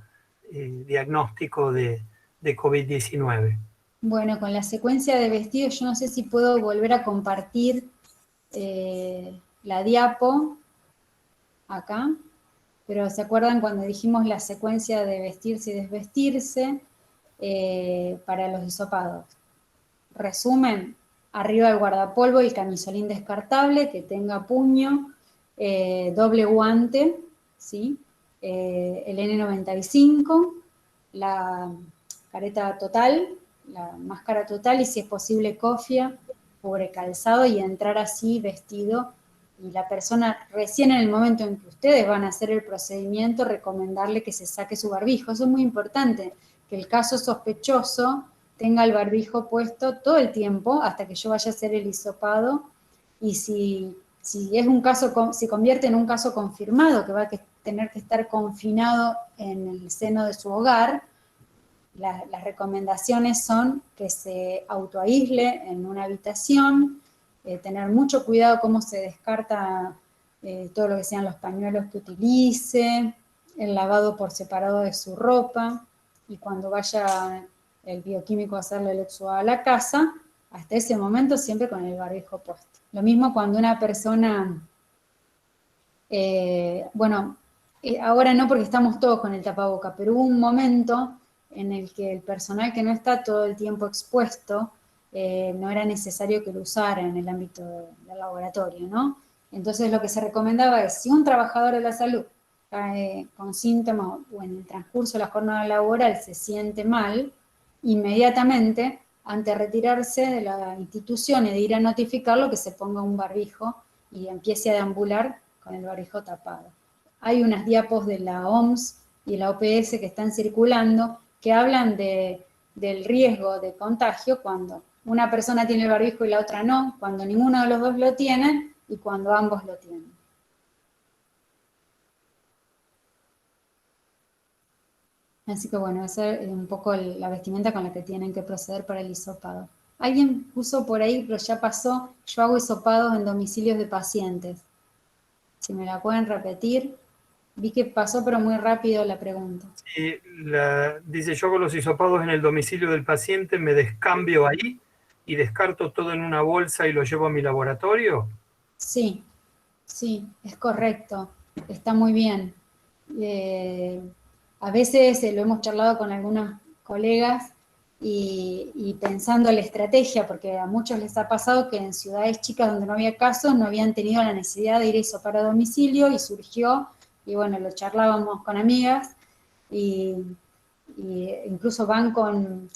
diagnóstico de COVID-19. Bueno, con la secuencia de vestidos, yo no sé si puedo volver a compartir la diapo acá, pero ¿se acuerdan cuando dijimos la secuencia de vestirse y desvestirse? para los hisopados. Resumen, arriba del guardapolvo el camisolín descartable que tenga puño, doble guante, ¿sí? El N95, la careta total, la máscara total y si es posible cofia, cubre calzado y entrar así vestido. Y la persona, recién en el momento en que ustedes van a hacer el procedimiento, recomendarle que se saque su barbijo. Eso es muy importante, que el caso sospechoso tenga el barbijo puesto todo el tiempo hasta que yo vaya a hacer el hisopado. Y si es un caso, si convierte en un caso confirmado, que va a tener que estar confinado en el seno de su hogar, las recomendaciones son que se autoaísle en una habitación, tener mucho cuidado cómo se descarta todo lo que sean los pañuelos que utilice, el lavado por separado de su ropa, y cuando vaya el bioquímico a hacerle el exudado a la casa, hasta ese momento siempre con el barbijo puesto. Lo mismo cuando una persona, ahora no porque estamos todos con el tapaboca, pero hubo un momento en el que el personal que no está todo el tiempo expuesto, no era necesario que lo usara en el ámbito del laboratorio, ¿no? Entonces lo que se recomendaba es, si un trabajador de la salud cae con síntomas o en el transcurso de la jornada laboral se siente mal, inmediatamente, antes de retirarse de la institución y de ir a notificarlo, que se ponga un barbijo y empiece a deambular con el barbijo tapado. Hay unas diapos de la OMS y la OPS que están circulando que hablan del riesgo de contagio cuando una persona tiene el barbijo y la otra no, cuando ninguno de los dos lo tiene y cuando ambos lo tienen. Así que bueno, esa es un poco la vestimenta con la que tienen que proceder para el hisopado. Alguien puso por ahí, pero ya pasó, yo hago hisopados en domicilios de pacientes. Si me la pueden repetir. Vi que pasó, pero muy rápido la pregunta. Sí, dice, yo hago los hisopados en el domicilio del paciente, me descambio ahí y descarto todo en una bolsa y lo llevo a mi laboratorio. Sí, sí, es correcto, está muy bien. A veces lo hemos charlado con algunos colegas y pensando en la estrategia, porque a muchos les ha pasado que en ciudades chicas donde no había casos no habían tenido la necesidad de ir a hisopar a domicilio y surgió, y bueno, lo charlábamos con amigas y incluso van con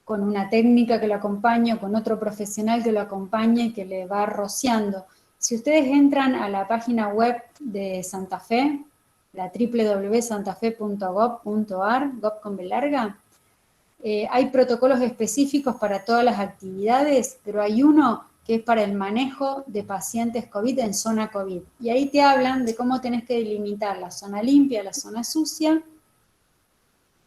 una técnica que lo acompaña, con otro profesional que lo acompaña y que le va rociando. Si ustedes entran a la página web de Santa Fe, la www.santafe.gov.ar, gov con B larga, hay protocolos específicos para todas las actividades, pero hay uno que es para el manejo de pacientes COVID en zona COVID. Y ahí te hablan de cómo tenés que delimitar la zona limpia, la zona sucia,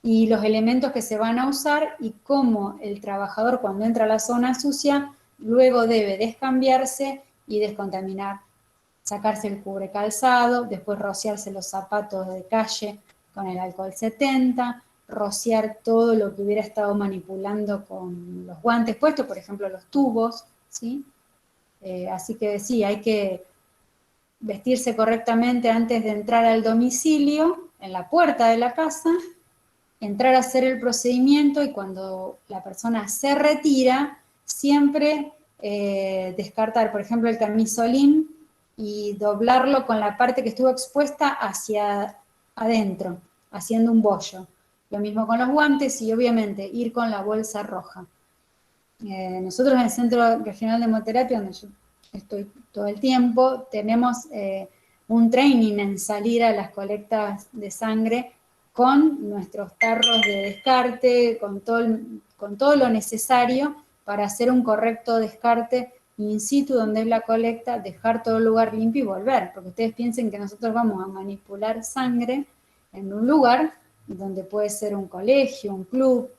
y los elementos que se van a usar y cómo el trabajador cuando entra a la zona sucia luego debe descambiarse y descontaminar, sacarse el cubrecalzado, después rociarse los zapatos de calle con el alcohol 70, rociar todo lo que hubiera estado manipulando con los guantes puestos, por ejemplo los tubos, ¿sí? Así que sí, hay que vestirse correctamente antes de entrar al domicilio, en la puerta de la casa, entrar a hacer el procedimiento y cuando la persona se retira, siempre descartar, por ejemplo, el camisolín y doblarlo con la parte que estuvo expuesta hacia adentro, haciendo un bollo. Lo mismo con los guantes y obviamente ir con la bolsa roja. Nosotros en el Centro Regional de Hemoterapia, donde yo estoy todo el tiempo, tenemos un training en salir a las colectas de sangre con nuestros tarros de descarte, con todo lo necesario para hacer un correcto descarte in situ donde es la colecta, dejar todo el lugar limpio y volver, porque ustedes piensen que nosotros vamos a manipular sangre en un lugar donde puede ser un colegio, un club,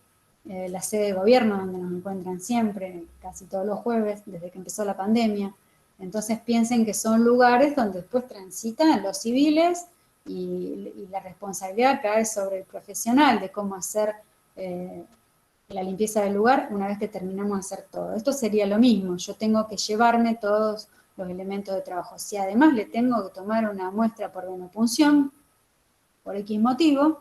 la sede de gobierno donde nos encuentran siempre, casi todos los jueves, desde que empezó la pandemia. Entonces piensen que son lugares donde después transitan los civiles y la responsabilidad cae sobre el profesional de cómo hacer la limpieza del lugar una vez que terminamos de hacer todo. Esto sería lo mismo, yo tengo que llevarme todos los elementos de trabajo. Si además le tengo que tomar una muestra por venopunción, por X motivo,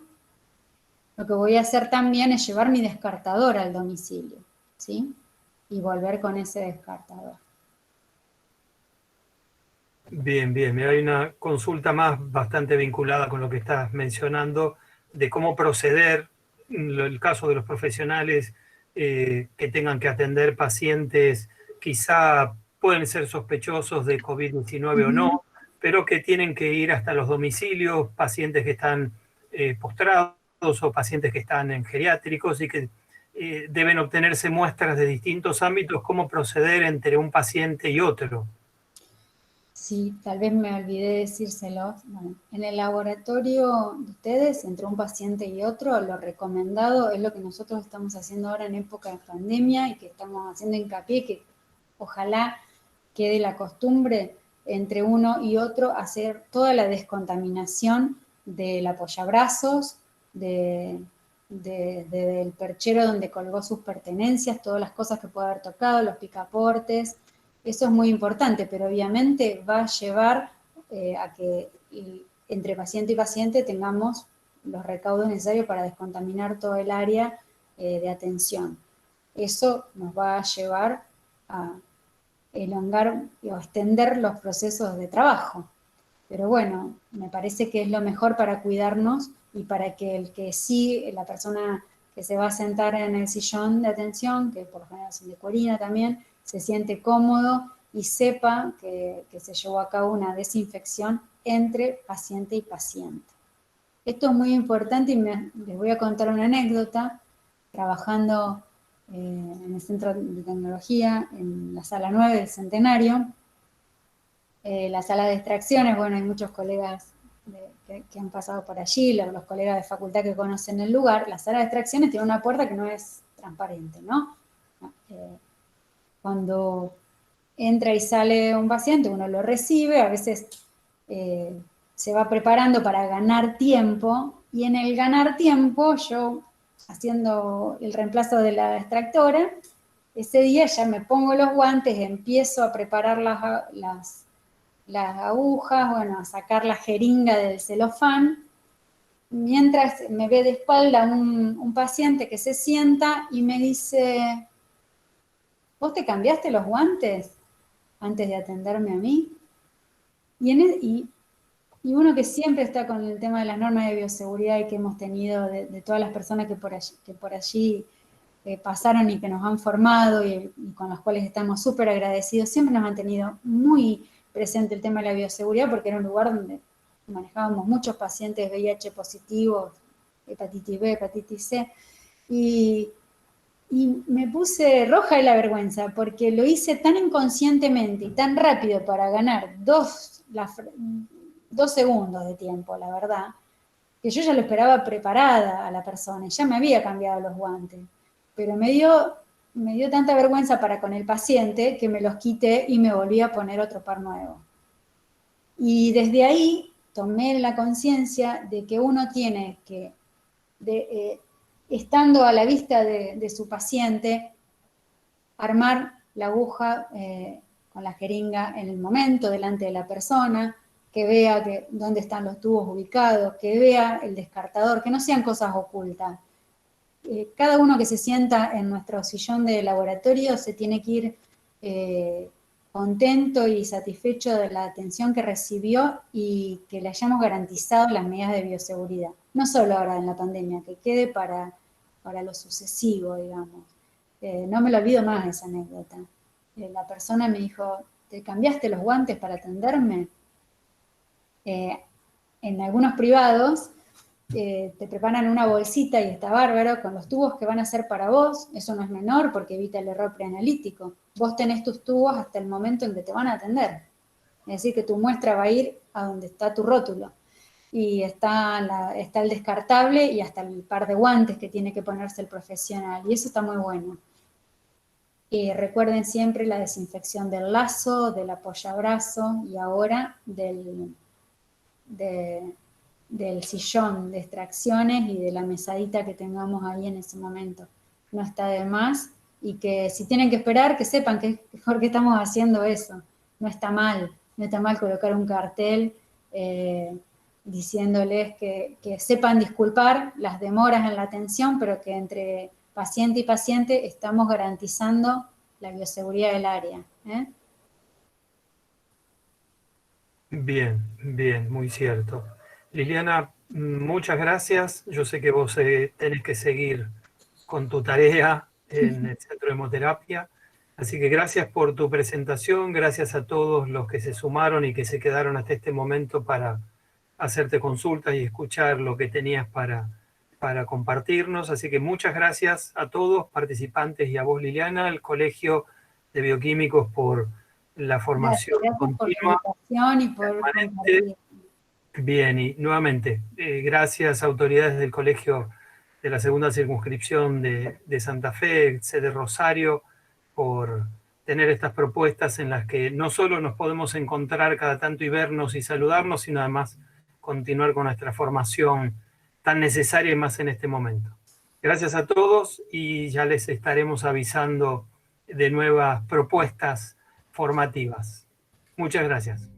Lo que voy a hacer también es llevar mi descartador al domicilio, ¿sí? Y volver con ese descartador. Bien, bien. Mira, hay una consulta más bastante vinculada con lo que estás mencionando de cómo proceder en el caso de los profesionales que tengan que atender pacientes, quizá pueden ser sospechosos de COVID-19 o no, pero que tienen que ir hasta los domicilios, pacientes que están postrados o pacientes que están en geriátricos y que deben obtenerse muestras de distintos ámbitos, cómo proceder entre un paciente y otro. Sí, tal vez me olvidé decírselo. Bueno, en el laboratorio de ustedes, entre un paciente y otro, lo recomendado es lo que nosotros estamos haciendo ahora en época de pandemia y que estamos haciendo hincapié, que ojalá quede la costumbre entre uno y otro hacer toda la descontaminación del apoyabrazos, del perchero donde colgó sus pertenencias, todas las cosas que puede haber tocado, los picaportes. Eso es muy importante, pero obviamente va a llevar a que entre paciente y paciente tengamos los recaudos necesarios para descontaminar todo el área de atención. Eso nos va a llevar a elongar o extender los procesos de trabajo. Pero bueno, me parece que es lo mejor para cuidarnos y para que el que sí, la persona que se va a sentar en el sillón de atención, que por lo general es de corina también, se siente cómodo y sepa que se llevó a cabo una desinfección entre paciente y paciente. Esto es muy importante y les voy a contar una anécdota. Trabajando en el Centro de Tecnología, en la Sala 9 del Centenario, la sala de extracciones, bueno, hay muchos colegas que han pasado por allí, los colegas de facultad que conocen el lugar. La sala de extracciones tiene una puerta que no es transparente, ¿no? Cuando entra y sale un paciente, uno lo recibe, a veces se va preparando para ganar tiempo, y en el ganar tiempo, yo haciendo el reemplazo de la extractora, ese día ya me pongo los guantes, empiezo a preparar las agujas, bueno, a sacar la jeringa del celofán, mientras me ve de espalda un paciente que se sienta y me dice, ¿vos te cambiaste los guantes antes de atenderme a mí? Y uno que siempre está con el tema de las normas de bioseguridad y que hemos tenido de todas las personas que por allí pasaron y que nos han formado y con las cuales estamos súper agradecidos, siempre nos han tenido muy presente el tema de la bioseguridad porque era un lugar donde manejábamos muchos pacientes VIH positivos, hepatitis B, hepatitis C, y me puse roja de la vergüenza porque lo hice tan inconscientemente y tan rápido para ganar dos segundos de tiempo, la verdad, que yo ya lo esperaba preparada a la persona y ya me había cambiado los guantes. Pero me dio tanta vergüenza para con el paciente que me los quité y me volví a poner otro par nuevo. Y desde ahí tomé la conciencia de que uno tiene que, estando a la vista de su paciente, armar la aguja con la jeringa en el momento, delante de la persona, que vea dónde están los tubos ubicados, que vea el descartador, que no sean cosas ocultas. Cada uno que se sienta en nuestro sillón de laboratorio se tiene que ir contento y satisfecho de la atención que recibió y que le hayamos garantizado las medidas de bioseguridad. No solo ahora en la pandemia, que quede para lo sucesivo, digamos. No me lo olvido más esa anécdota. La persona me dijo, ¿te cambiaste los guantes para atenderme? En algunos privados te preparan una bolsita y está bárbaro con los tubos que van a ser para vos. Eso no es menor porque evita el error preanalítico. Vos tenés tus tubos hasta el momento en que te van a atender. Es decir, que tu muestra va a ir a donde está tu rótulo. Y está el descartable y hasta el par de guantes que tiene que ponerse el profesional. Y eso está muy bueno. Recuerden siempre la desinfección del lazo, del apoyabrazo y ahora del sillón de extracciones y de la mesadita que tengamos ahí en ese momento. No está de más y que si tienen que esperar, que sepan que por qué estamos haciendo eso. No está mal colocar un cartel diciéndoles que sepan disculpar las demoras en la atención, pero que entre paciente y paciente estamos garantizando la bioseguridad del área. Bien, bien, muy cierto. Liliana, muchas gracias. Yo sé que vos tenés que seguir con tu tarea en el Centro de Hemoterapia. Así que gracias por tu presentación, gracias a todos los que se sumaron y que se quedaron hasta este momento para hacerte consultas y escuchar lo que tenías para compartirnos. Así que muchas gracias a todos participantes y a vos, Liliana, al Colegio de Bioquímicos por la formación Gracias continua. por la invitación y por compartir. Bien, y nuevamente, gracias autoridades del Colegio de la Segunda Circunscripción de Santa Fe, sede Rosario, por tener estas propuestas en las que no solo nos podemos encontrar cada tanto y vernos y saludarnos, sino además continuar con nuestra formación tan necesaria y más en este momento. Gracias a todos y ya les estaremos avisando de nuevas propuestas formativas. Muchas gracias.